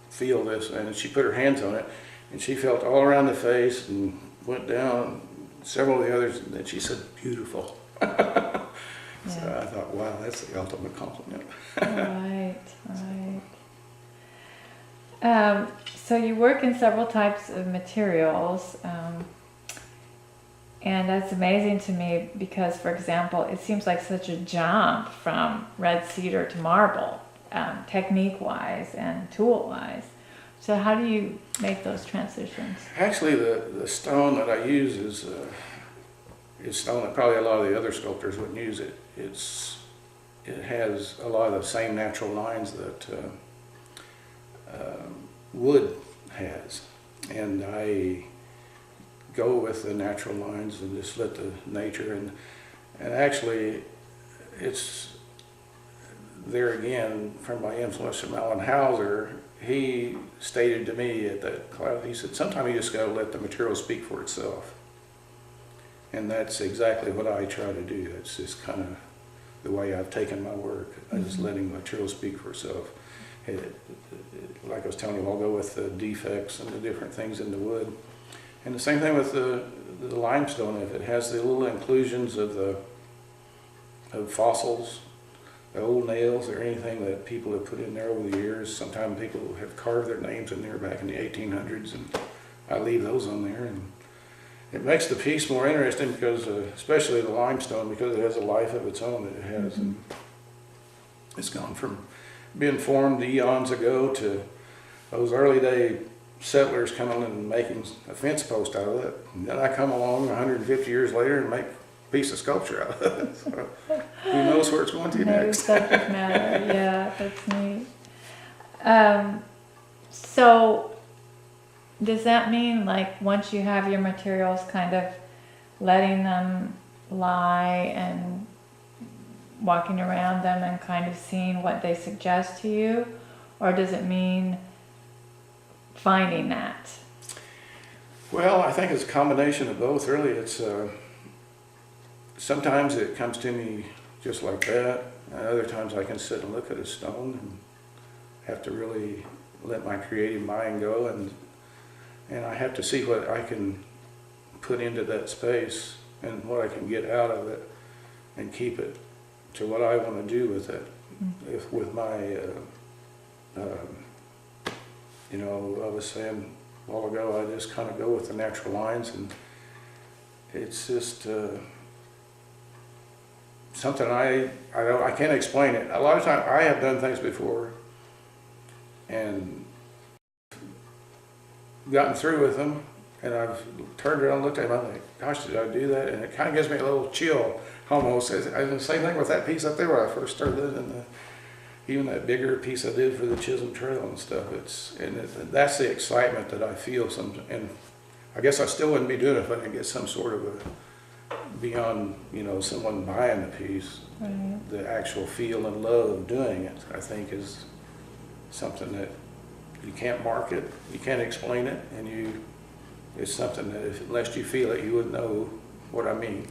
[SPEAKER 2] "Feel this," and she put her hands on it, and she felt all around the face and went down several of the others, and then she said, "Beautiful." Yeah. So I thought, wow, that's the ultimate compliment.
[SPEAKER 1] Right. So you work in several types of materials, and that's amazing to me because, for example, it seems like such a jump from red cedar to marble, technique-wise and tool-wise. So how do you make those transitions?
[SPEAKER 2] Actually, the stone that I use is stone that probably a lot of the other sculptors wouldn't use. It has a lot of the same natural lines that wood has, and I go with the natural lines and just let the nature and actually it's there again from my influence from Allan Houser. He stated to me at that class, he said, sometimes you just got to let the material speak for itself. And that's exactly what I try to do. That's just kind of the way I've taken my work. I'm just letting the material speak for itself. Like I was telling you, I'll go with the defects and the different things in the wood. And the same thing with the limestone. If it has the little inclusions of fossils, the old nails, or anything that people have put in there over the years, sometimes people have carved their names in there back in the 1800s, and I leave those on there. And it makes the piece more interesting because, especially the limestone, because it has a life of its own that it has. And it's gone from being formed eons ago to those early day settlers coming and making a fence post out of it. And then I come along 150 years later and make piece of sculpture out of it. So who knows where it's going to
[SPEAKER 1] Maybe
[SPEAKER 2] next?
[SPEAKER 1] subject matter. Yeah, that's neat. So does that mean like once you have your materials, kind of letting them lie and walking around them and kind of seeing what they suggest to you? Or does it mean finding that?
[SPEAKER 2] Well, I think it's a combination of both, really. It's sometimes it comes to me just like that, and other times I can sit and look at a stone and have to really let my creative mind go, and I have to see what I can put into that space and what I can get out of it and keep it to what I want to do with it. If with my you know, I was saying a while ago, I just kind of go with the natural lines, and it's just something I can't explain it. A lot of times I have done things before and gotten through with them, and I've turned around and looked at them, I'm like, gosh, did I do that? And it kind of gives me a little chill almost. I did the same thing with that piece up there when I first started, and even that bigger piece I did for the Chisholm Trail and stuff. That's the excitement that I feel. And I guess I still wouldn't be doing it if I didn't get some sort of a, beyond, you know, someone buying the piece,
[SPEAKER 1] Right.
[SPEAKER 2] the actual feel and love of doing it, I think is something that you can't market, you can't explain it, and it's something that unless you feel it, you wouldn't know what I mean.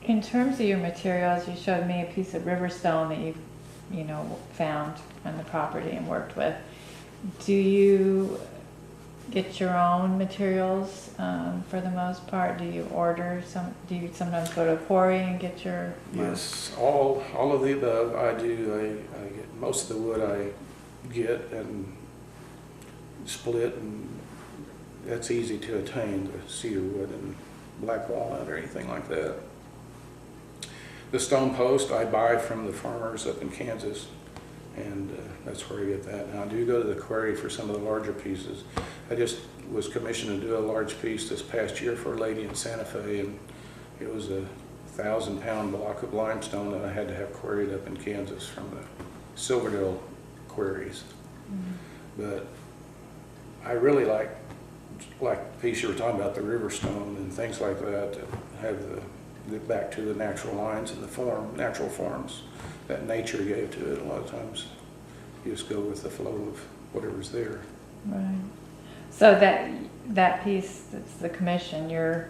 [SPEAKER 1] In terms of your materials, you showed me a piece of river stone that you know, found on the property and worked with. Do you get your own materials for the most part? Do you order some? Do you sometimes go to a quarry and get your?
[SPEAKER 2] Yes, all of the above. I do. I get most of the wood I get and split, and that's easy to attain, the cedar wood and black walnut or anything like that. The stone post I buy from the farmers up in Kansas, and that's where I get that. Now I do go to the quarry for some of the larger pieces. I just was commissioned to do a large piece this past year for a lady in Santa Fe, and it was a 1,000-pound block of limestone that I had to have quarried up in Kansas from the Silverdale quarries. But I really like the piece you were talking about, the river stone and things like that have get back to the natural lines and the natural forms that nature gave to it. A lot of times you just go with the flow of whatever's there.
[SPEAKER 1] Right. So that piece, that's the commission you're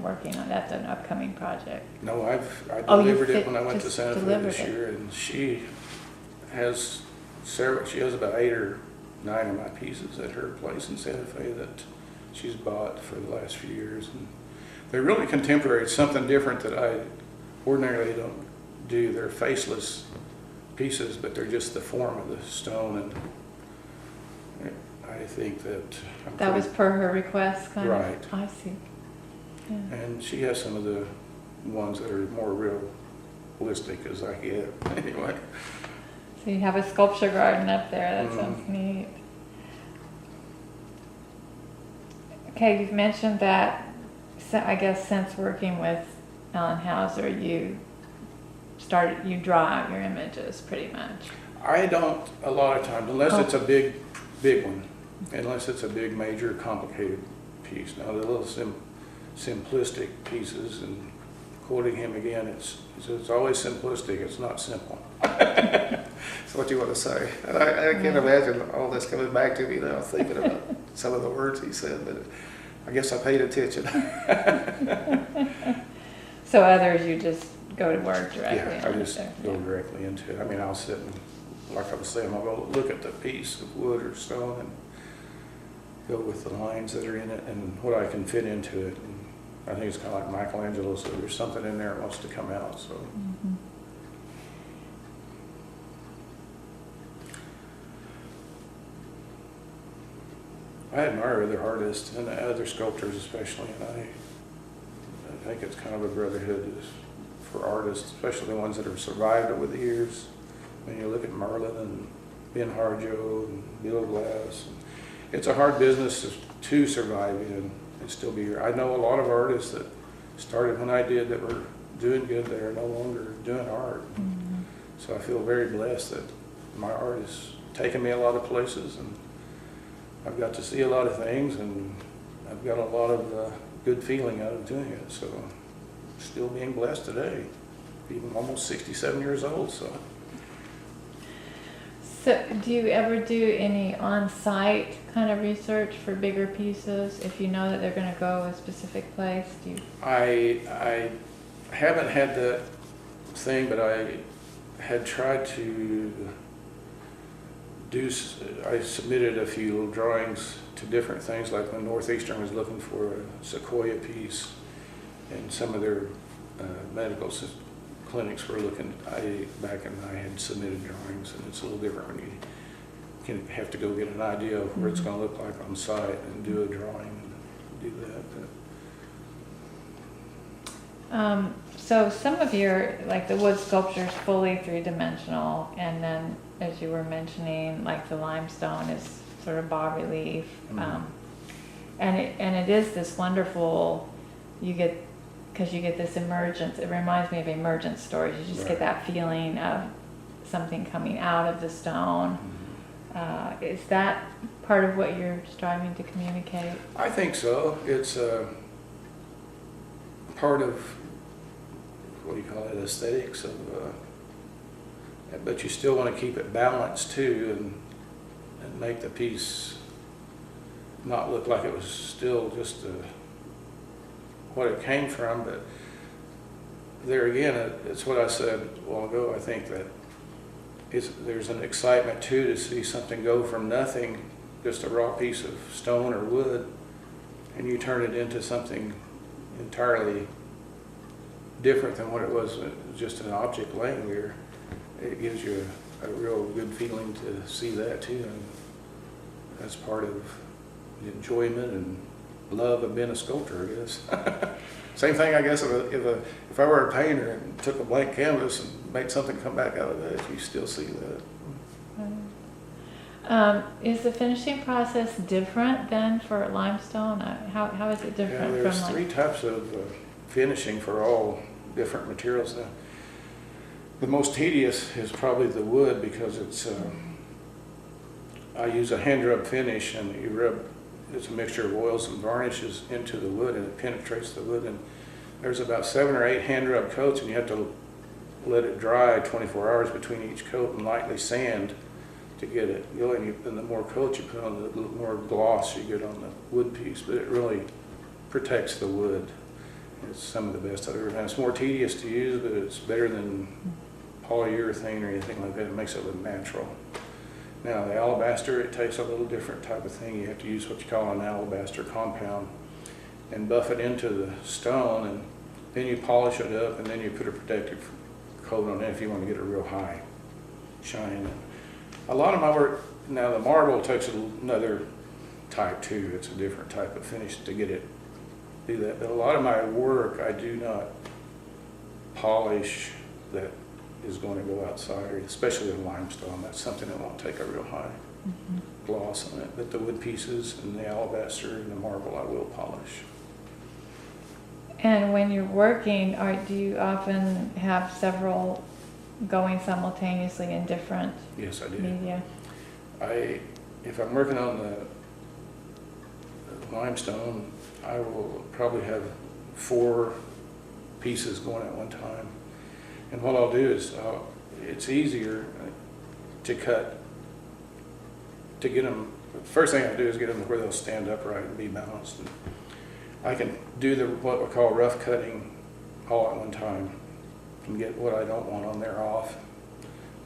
[SPEAKER 1] working on, that's an upcoming project.
[SPEAKER 2] No, I delivered it when I went to
[SPEAKER 1] just
[SPEAKER 2] Santa Fe
[SPEAKER 1] delivered
[SPEAKER 2] this
[SPEAKER 1] it.
[SPEAKER 2] year, and she has about 8 or 9 of my pieces at her place in Santa Fe that she's bought for the last few years. And they're really contemporary. It's something different that I ordinarily don't do. They're faceless pieces, but they're just the form of the stone, and I think that
[SPEAKER 1] That was per her request, kind of?
[SPEAKER 2] Right.
[SPEAKER 1] I see. Yeah.
[SPEAKER 2] And she has some of the ones that are more realistic as I get. Anyway.
[SPEAKER 1] So you have a sculpture garden up there. That sounds neat. Okay, you've mentioned that. So I guess since working with Allan Houser, you draw out your images pretty much.
[SPEAKER 2] I don't a lot of times, unless it's a big one, unless it's a big, major, complicated piece. Now the little simplistic pieces, and quoting him again, it's always simplistic. It's not simple. That's what you want to say. And I can't imagine all this coming back to me now, thinking about some of the words he said, but I guess I paid attention.
[SPEAKER 1] So others, you just go to work directly.
[SPEAKER 2] Yeah, I just go directly into it. I mean, I'll sit and, like I was saying, I'll go look at the piece of wood or stone and go with the lines that are in it and what I can fit into it. And I think it's kind of like Michelangelo, so there's something in there that wants to come out. So.
[SPEAKER 1] Mm-hmm.
[SPEAKER 2] I admire other artists and other sculptors especially, and I think it's kind of a brotherhood for artists, especially the ones that have survived over the years. When you look at Merlin and Ben Harjo and Bill Glass, it's a hard business to survive in and still be here. I know a lot of artists that started when I did that were doing good that are no longer doing art.
[SPEAKER 1] Mm-hmm.
[SPEAKER 2] So I feel very blessed that my art has taken me a lot of places, and I've got to see a lot of things, and I've got a lot of good feeling out of doing it. So still being blessed today, being almost 67 years old.
[SPEAKER 1] So do you ever do any on-site kind of research for bigger pieces if you know that they're going to go a specific place? Do you?
[SPEAKER 2] I haven't had that thing, but I had tried to I submitted a few little drawings to different things, like when Northeastern was looking for a sequoia piece, and some of their medical clinics were looking. Back and I had submitted drawings, and it's a little different when you can have to go get an idea of where it's going to look like on site and do a drawing and do that.
[SPEAKER 1] So some of your, like the wood sculpture is fully three-dimensional, and then as you were mentioning, like the limestone is sort of bas-relief, and it is this wonderful, because you get this emergence. It reminds me of emergence stories. You just get that feeling of something coming out of the stone. Is that part of what you're striving to communicate?
[SPEAKER 2] I think so. It's part of, what do you call it, aesthetics of, but you still want to keep it balanced too, and make the piece not look like it was still just what it came from. But there again, it's what I said a while ago. I think that there's an excitement too to see something go from nothing, just a raw piece of stone or wood, and you turn it into something entirely different than what it was, just an object laying there. It gives you a real good feeling to see that too, and that's part of the enjoyment and love of being a sculptor, I guess. Same thing, I guess, if I were a painter and took a blank canvas and made something come back out of that, you still see that.
[SPEAKER 1] Is the finishing process different than for limestone? How is it different?
[SPEAKER 2] Yeah, there's three types of finishing for all different materials. The most tedious is probably the wood, because it's I use a hand rub finish, and you rub, it's a mixture of oils and varnishes into the wood, and it penetrates the wood, and there's about 7 or 8 hand rub coats, and you have to let it dry 24 hours between each coat and lightly sand to get it going. And the more coats you put on, the more gloss you get on the wood piece, but it really protects the wood. It's some of the best I've ever done. It's more tedious to use, but it's better than polyurethane or anything like that. It makes it look natural. Now the alabaster, it takes a little different type of thing. You have to use what you call an alabaster compound and buff it into the stone, and then you polish it up, and then you put a protective coat on it if you want to get a real high shine. A lot of my work, now the marble takes another type too. It's a different type of finish to get it, do that. But a lot of my work, I do not polish that is going to go outside, or especially the limestone. That's something that won't take a real high gloss on it. But the wood pieces and the alabaster and the marble, I will polish.
[SPEAKER 1] And when you're working, do you often have several going simultaneously in different
[SPEAKER 2] Yes, I do.
[SPEAKER 1] media?
[SPEAKER 2] If I'm working on the limestone, I will probably have 4 pieces going at one time. And what I'll do is, it's easier to cut, to get them, the first thing I do is get them where they'll stand upright and be balanced. And I can do what we call rough cutting all at one time and get what I don't want on there off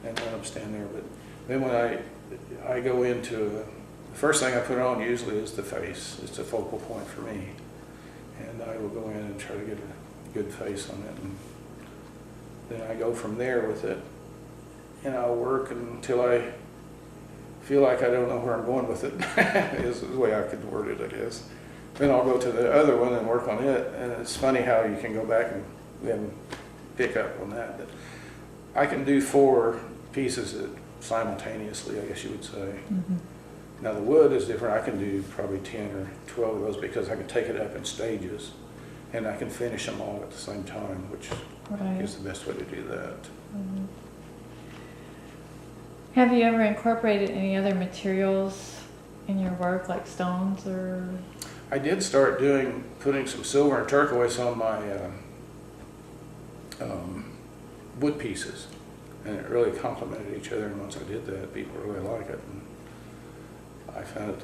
[SPEAKER 2] and let them stand there. But then when I go into, the first thing I put on usually is the face. It's a focal point for me. And I will go in and try to get a good face on it. And then I go from there with it, and I'll work until I feel like I don't know where I'm going with it, is the way I could word it, I guess. Then I'll go to the other one and work on it, and it's funny how you can go back and then pick up on that. But I can do 4 pieces simultaneously, I guess you would say. Now the wood is different. I can do probably 10 or 12 of those because I can take it up in stages and I can finish them all at the same time, which
[SPEAKER 1] Right.
[SPEAKER 2] is the best way to do that.
[SPEAKER 1] Mhm. Have you ever incorporated any other materials in your work, like stones or?
[SPEAKER 2] I did start putting some silver and turquoise on my wood pieces, and it really complemented each other. And once I did that, people really like it. And I found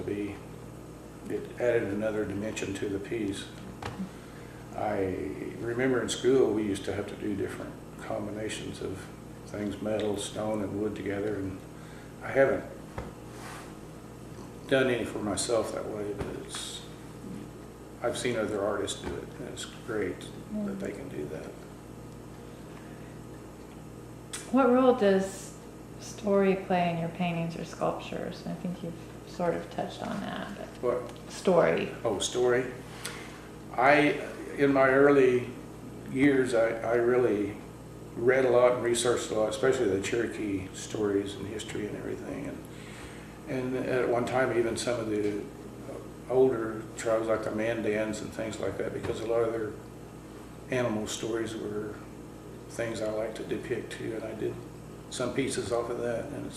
[SPEAKER 2] it added another dimension to the piece. I remember in school we used to have to do different combinations of things, metal, stone, and wood together, and I haven't done any for myself that way, but I've seen other artists do it, and it's great that they can do that.
[SPEAKER 1] What role does story play in your paintings or sculptures? I think you've sort of touched on that, but
[SPEAKER 2] What?
[SPEAKER 1] story.
[SPEAKER 2] Oh, story. In my early years, I really read a lot and researched a lot, especially the Cherokee stories and history and everything. And at one time, even some of the older tribes like the Mandans and things like that, because a lot of their animal stories were things I like to depict too, and I did some pieces off of that. And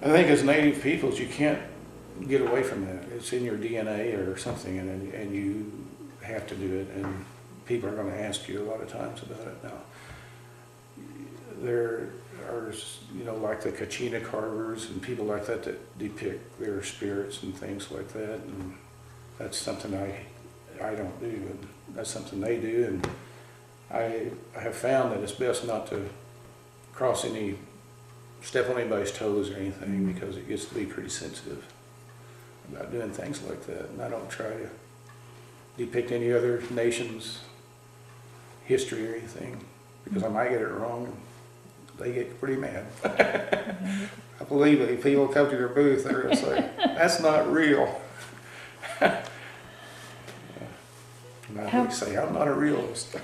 [SPEAKER 2] I think as Native peoples, you can't get away from that. It's in your DNA or something, and you have to do it, and people are going to ask you a lot of times about it. Now, there are, like the Kachina carvers and people like that depict their spirits and things like that, and that's something I don't do, and that's something they do, and I have found that it's best not to step on anybody's toes or anything, because it gets to be pretty sensitive about doing things like that. And I don't try to depict any other nation's history or anything, because I might get it wrong and they get pretty mad. I believe that if people come to their booth, they're going to say, that's not real. And I always say, I'm not a realist.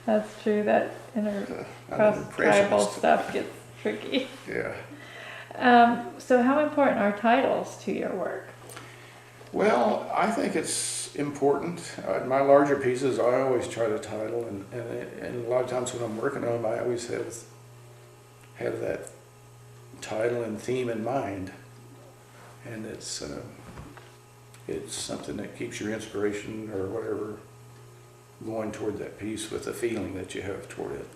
[SPEAKER 1] That's true, that cross-tribal stuff gets tricky.
[SPEAKER 2] Yeah.
[SPEAKER 1] So how important are titles to your work?
[SPEAKER 2] Well, I think it's important. In my larger pieces, I always try to title, and a lot of times when I'm working on them, I always have that title and theme in mind, and it's something that keeps your inspiration or whatever going toward that piece with the feeling that you have toward it,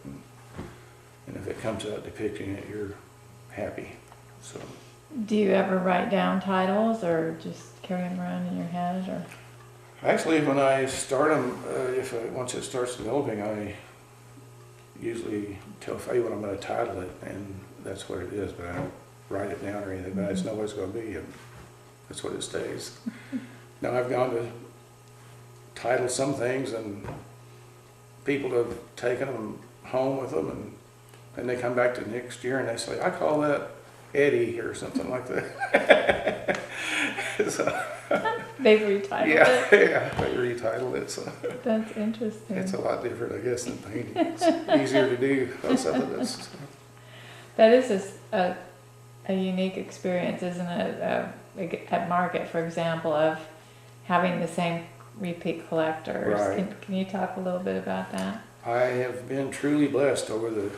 [SPEAKER 2] and if it comes out depicting it, you're happy. So.
[SPEAKER 1] Do you ever write down titles or just carry them around in your head? Or
[SPEAKER 2] Actually, when I start them, once it starts developing, I usually tell Faye what I'm going to title it, and that's what it is, but I don't write it down or anything, but I just know what it's going to be, and that's what it stays. Now, I've gone to title some things, and people have taken them home with them, and they come back to next year and they say, I call that Eddie or something like that. So,
[SPEAKER 1] they've retitled it?
[SPEAKER 2] Yeah, they retitled it. So
[SPEAKER 1] that's interesting.
[SPEAKER 2] It's a lot different, I guess, than painting. It's easier to do something that's...
[SPEAKER 1] That is a unique experience, isn't it? At market, for example, of having the same repeat collectors.
[SPEAKER 2] Right.
[SPEAKER 1] Can you talk a little bit about that?
[SPEAKER 2] I have been truly blessed over the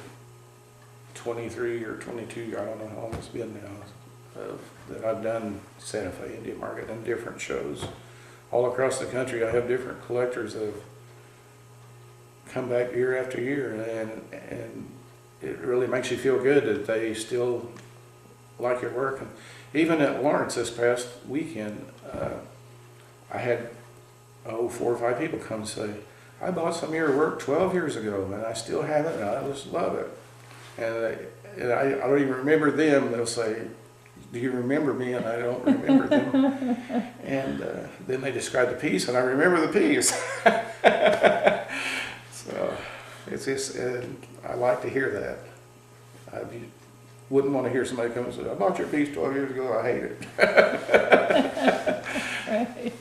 [SPEAKER 2] 23 or 22, I don't know how long it's been now, that I've done Santa Fe Indian Market and different shows. All across the country, I have different collectors that have come back year after year, and it really makes you feel good that they still like your work. And even at Lawrence this past weekend, I had 4 or 5 people come and say, I bought some of your work 12 years ago and I still have it and I just love it. And I don't even remember them. They'll say, do you remember me? And I don't remember them. And then they describe the piece and I remember the piece. So it's just, I like to hear that. I wouldn't want to hear somebody come and say, I bought your piece 12 years ago, I hate it.
[SPEAKER 1] Right.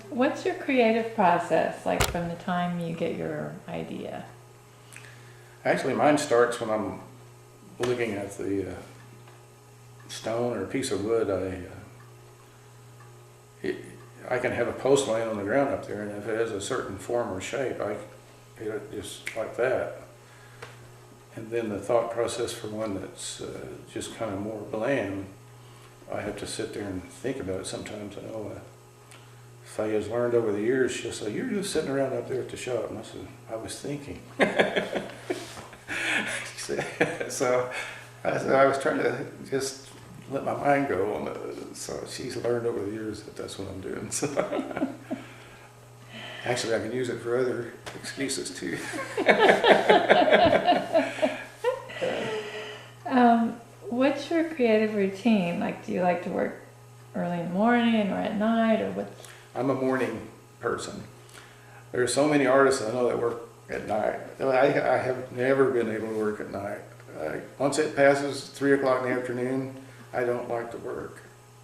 [SPEAKER 1] What's your creative process like from the time you get your idea?
[SPEAKER 2] Actually, mine starts when I'm looking at the stone or a piece of wood, I can have a post laying on the ground up there, and if it has a certain form or shape, just like that. And then the thought process for one that's just kind of more bland, I have to sit there and think about it sometimes. I know Faye has learned over the years, she'll say, "You're just sitting around up there at the shop." And I said, "I was thinking." So I was trying to just let my mind go on it. So she's learned over the years that that's what I'm doing. So actually, I can use it for other excuses too.
[SPEAKER 1] What's your creative routine? Like, do you like to work early in the morning or at night, or what?
[SPEAKER 2] I'm a morning person. There are so many artists I know that work at night. I have never been able to work at night. Once it passes 3 o'clock in the afternoon, I don't like to work.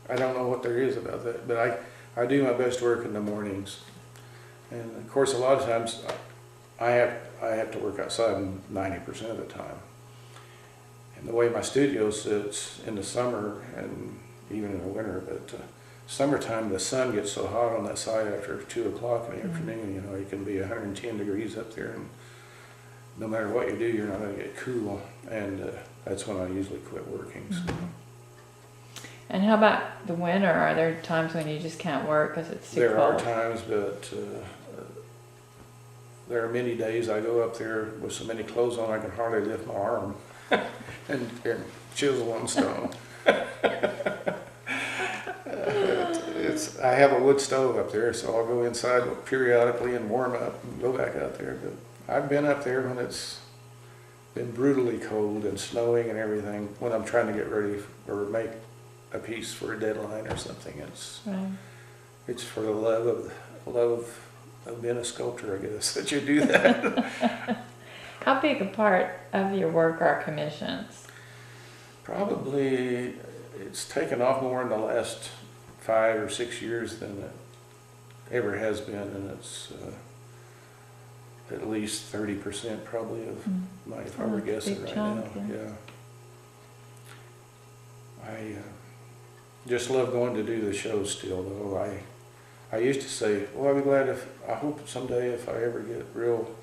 [SPEAKER 2] I don't know what there is about that, but I do my best work in the mornings. And of course, a lot of times I have to work outside 90% of the time. And the way my studio sits in the summer and even in the winter, but summertime the sun gets so hot on that side after 2 o'clock in the afternoon, you know, it can be 110 degrees up there, and no matter what you do, you're not going to get cool, and that's when I usually quit working. So.
[SPEAKER 1] And how about the winter? Are there times when you just can't work because it's too cold?
[SPEAKER 2] There are times, but there are many days I go up there with so many clothes on I can hardly lift my arm and chisel on stone. I have a wood stove up there, so I'll go inside periodically and warm up and go back out there. But I've been up there when it's been brutally cold and snowing and everything, when I'm trying to get ready or make a piece for a deadline or something. It's for the love of being a sculptor, I guess, that you do that.
[SPEAKER 1] How big a part of your work are commissions?
[SPEAKER 2] Probably it's taken off more in the last 5 or 6 years than it ever has been, and it's at least 30% probably of my, if I were guessing right now. Yeah. I just love going to do the shows still, though. I used to say, well, I'd be glad I hope someday if I ever get real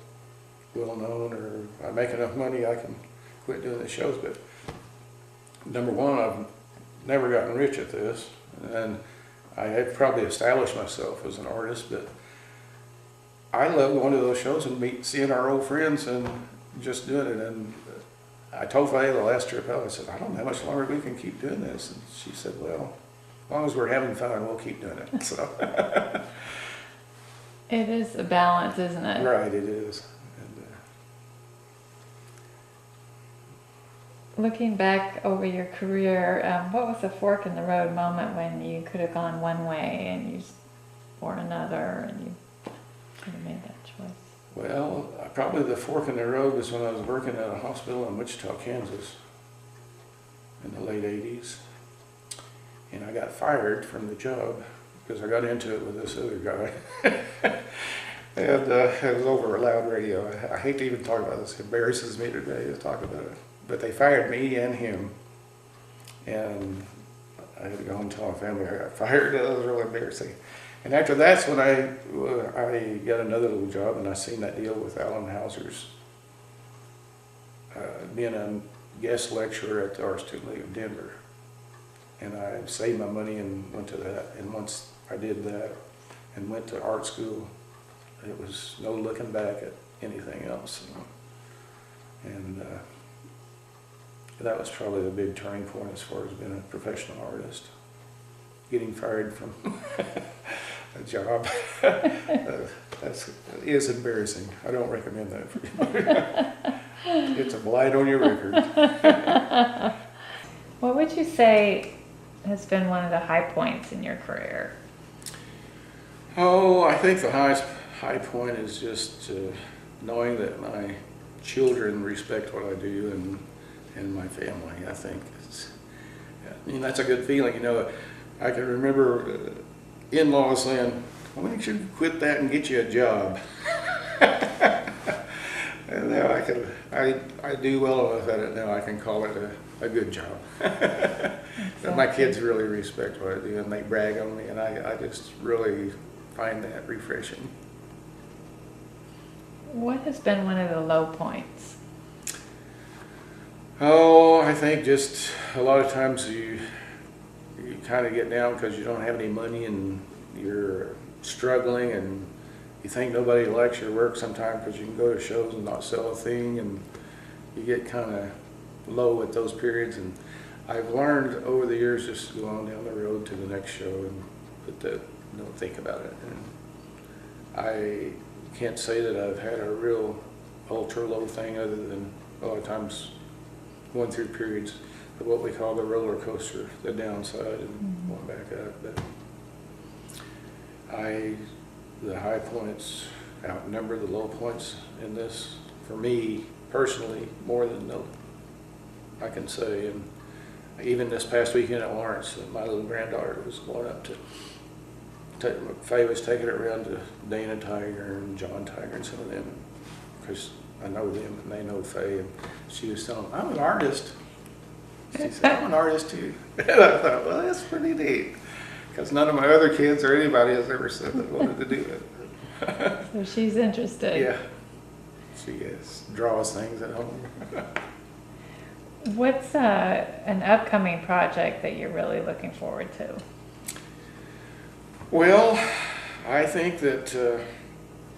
[SPEAKER 2] well known or I make enough money, I can quit doing the shows. But number one, I've never gotten rich at this, and I have probably established myself as an artist, but I love going to those shows and seeing our old friends and just doing it. And I told Faye the last trip out, I said, I don't know how much longer we can keep doing this. And she said, well, as long as we're having fun, we'll keep doing it. So
[SPEAKER 1] it is a balance, isn't it?
[SPEAKER 2] Right, it is.
[SPEAKER 1] Looking back over your career, what was the fork in the road moment when you could have gone one way and you or another, and you could have made that choice?
[SPEAKER 2] Well, probably the fork in the road was when I was working at a hospital in Wichita, Kansas in the late 80s. And I got fired from the job because I got into it with this other guy. And it was over a loud radio. I hate to even talk about this. It embarrasses me today to talk about it. But they fired me and him. And I had to go home and tell my family I got fired. That was really embarrassing. And after that's when I got another little job, and I seen that deal with Allan Houser's being a guest lecturer at the Art Student League of Denver. And I saved my money and went to that. And once I did that and went to art school, it was no looking back at anything else. And that was probably the big turning point as far as being a professional artist. Getting fired from a job, that is embarrassing. I don't recommend that for you. It's a blight on your record.
[SPEAKER 1] What would you say has been one of the high points in your career?
[SPEAKER 2] Oh, I think the high point is just knowing that my children respect what I do and my family. I think that's a good feeling. You know, I can remember in-laws saying, "Why don't you quit that and get you a job?" And now I do well enough at it now, I can call it a good job. And my kids really respect what I do, and they brag on me, and I just really find that refreshing.
[SPEAKER 1] What has been one of the low points?
[SPEAKER 2] Oh, I think just a lot of times you kind of get down because you don't have any money and you're struggling, and you think nobody likes your work sometimes because you can go to shows and not sell a thing, and you get kind of low at those periods. And I've learned over the years just to go on down the road to the next show and don't think about it. And I can't say that I've had a real ultra low thing, other than a lot of times going through periods of what we call the roller coaster, the downside and going back up. But the high points outnumber the low points in this, for me personally, more than I can say. And even this past weekend at Lawrence, my little granddaughter was going up to Faye was taking it around to Dana Tiger and John Tiger and some of them, because I know them and they know Faye, and she was telling them, I'm an artist. She said, I'm an artist too. And I thought, well, that's pretty neat, because none of my other kids or anybody has ever said they wanted to do it.
[SPEAKER 1] So she's interested.
[SPEAKER 2] Yeah, she draws things at home.
[SPEAKER 1] What's an upcoming project that you're really looking forward to?
[SPEAKER 2] Well, I think that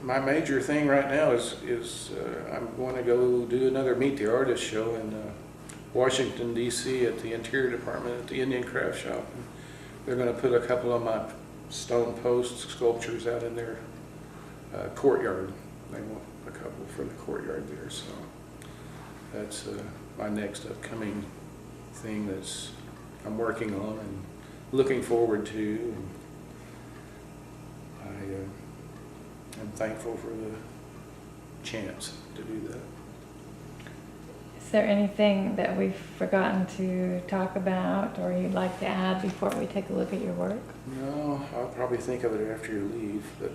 [SPEAKER 2] my major thing right now is I'm going to go do another Meet the Artist show in Washington, D.C. at the Interior Department at the Indian Craft Shop. And they're going to put a couple of my stone post sculptures out in their courtyard. They want a couple for the courtyard there, so that's my next upcoming thing that's I'm working on and looking forward to. And I'm thankful for the chance to do that.
[SPEAKER 1] Is there anything that we've forgotten to talk about or you'd like to add before we take a look at your work?
[SPEAKER 2] No, I'll probably think of it after you leave. But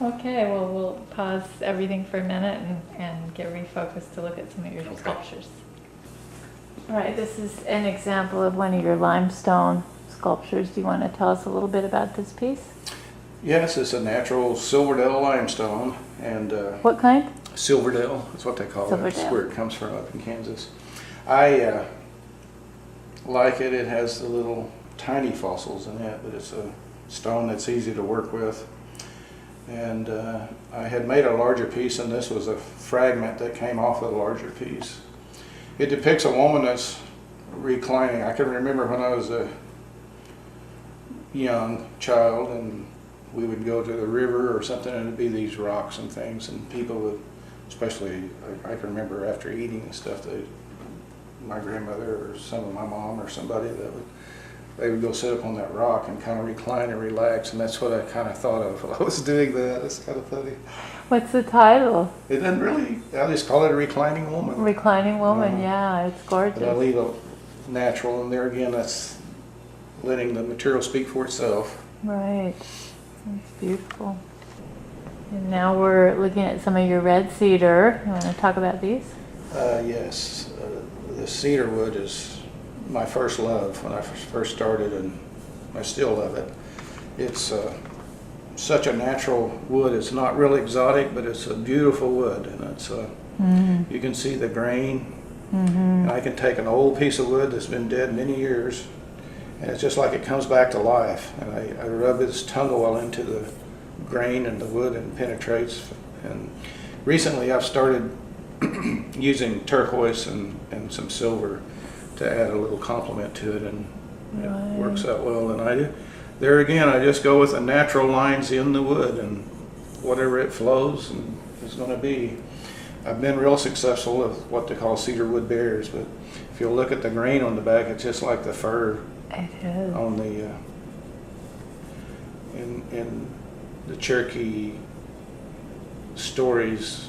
[SPEAKER 1] Okay, well, we'll pause everything for a minute and get refocused to look at some of your sculptures. All right, this is an example of one of your limestone sculptures. Do you want to tell us a little bit about this piece?
[SPEAKER 2] Yes, it's a natural Silverdale limestone. And
[SPEAKER 1] what kind?
[SPEAKER 2] Silverdale, that's what they call it. That's where it comes from, up in Kansas. I like it. It has the little tiny fossils in it, but it's a stone that's easy to work with. And I had made a larger piece, and this was a fragment that came off of the larger piece. It depicts a woman that's reclining. I can remember when I was a young child, and we would go to the river or something, and it'd be these rocks and things, and people would, especially, I can remember after eating and stuff, my grandmother or some of my mom or somebody, they would go sit up on that rock and kind of recline and relax, and that's what I kind of thought of while I was doing that. It's kind of funny.
[SPEAKER 1] What's the title?
[SPEAKER 2] It doesn't really, I just call it a reclining woman.
[SPEAKER 1] Reclining woman, yeah, it's gorgeous.
[SPEAKER 2] But I leave a natural, and there again, that's letting the material speak for itself.
[SPEAKER 1] Right, that's beautiful. And now we're looking at some of your red cedar. You want to talk about these?
[SPEAKER 2] Yes, the cedar wood is my first love when I first started, and I still love it. It's such a natural wood. It's not real exotic, but it's a beautiful wood, and it's you can see the grain. And I can take an old piece of wood that's been dead many years, and it's just like it comes back to life. And I rub this tongue oil into the grain and the wood, and penetrates. And recently I've started using turquoise and some silver to add a little complement to it, and it works out well. And there again, I just go with the natural lines in the wood, and whatever it flows and is going to be. I've been real successful with what they call cedar wood bears, but if you'll look at the grain on the back, it's just like the fur on the in the Cherokee stories.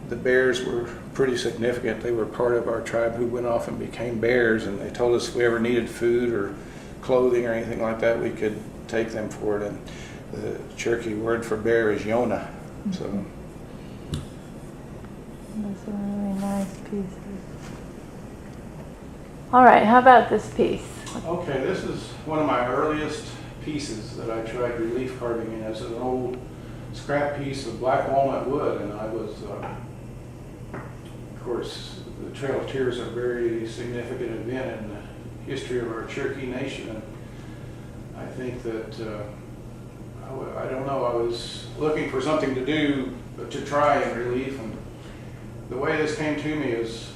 [SPEAKER 2] The bears were pretty significant. They were part of our tribe who went off and became bears, and they told us if we ever needed food or clothing or anything like that, we could take them for it. And the Cherokee word for bear is Yona, So
[SPEAKER 1] Those are really nice pieces. All right, how about this piece?
[SPEAKER 2] okay, this is one of my earliest pieces that I tried relief carving in. It's an old scrap piece of black walnut wood, and I was, of course, the Trail of Tears are a very significant event in the history of our Cherokee Nation. And I think that, I don't know, I was looking for something to do, but to try in relief, and the way this came to me is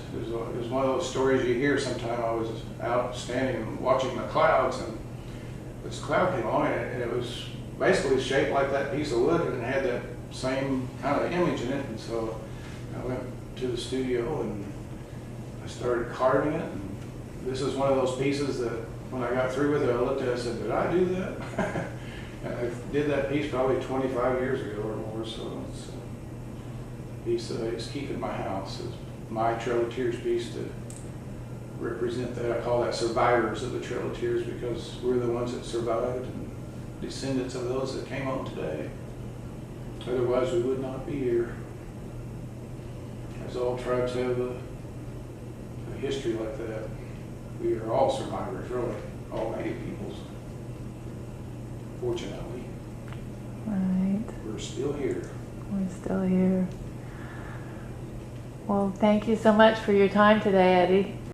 [SPEAKER 2] one of those stories you hear sometime. I was out standing and watching the clouds, and this cloud came on, and it was basically shaped like that piece of wood, and it had that same kind of image in it. And so I went to the studio and I started carving it. And this is one of those pieces that when I got through with it, I looked at it and said, did I do that? And I did that piece probably 25 years ago or more, so it's a piece that I just keep in my house. It's my Trail of Tears piece to represent that. I call that survivors of the Trail of Tears, because we're the ones that survived and descendants of those that came on today. Otherwise we would not be here. As all tribes have a history like that. We are all survivors, really, all Native peoples. Fortunately,
[SPEAKER 1] Right.
[SPEAKER 2] we're still here.
[SPEAKER 1] We're still here. Well, thank you so much for your time today, Eddie.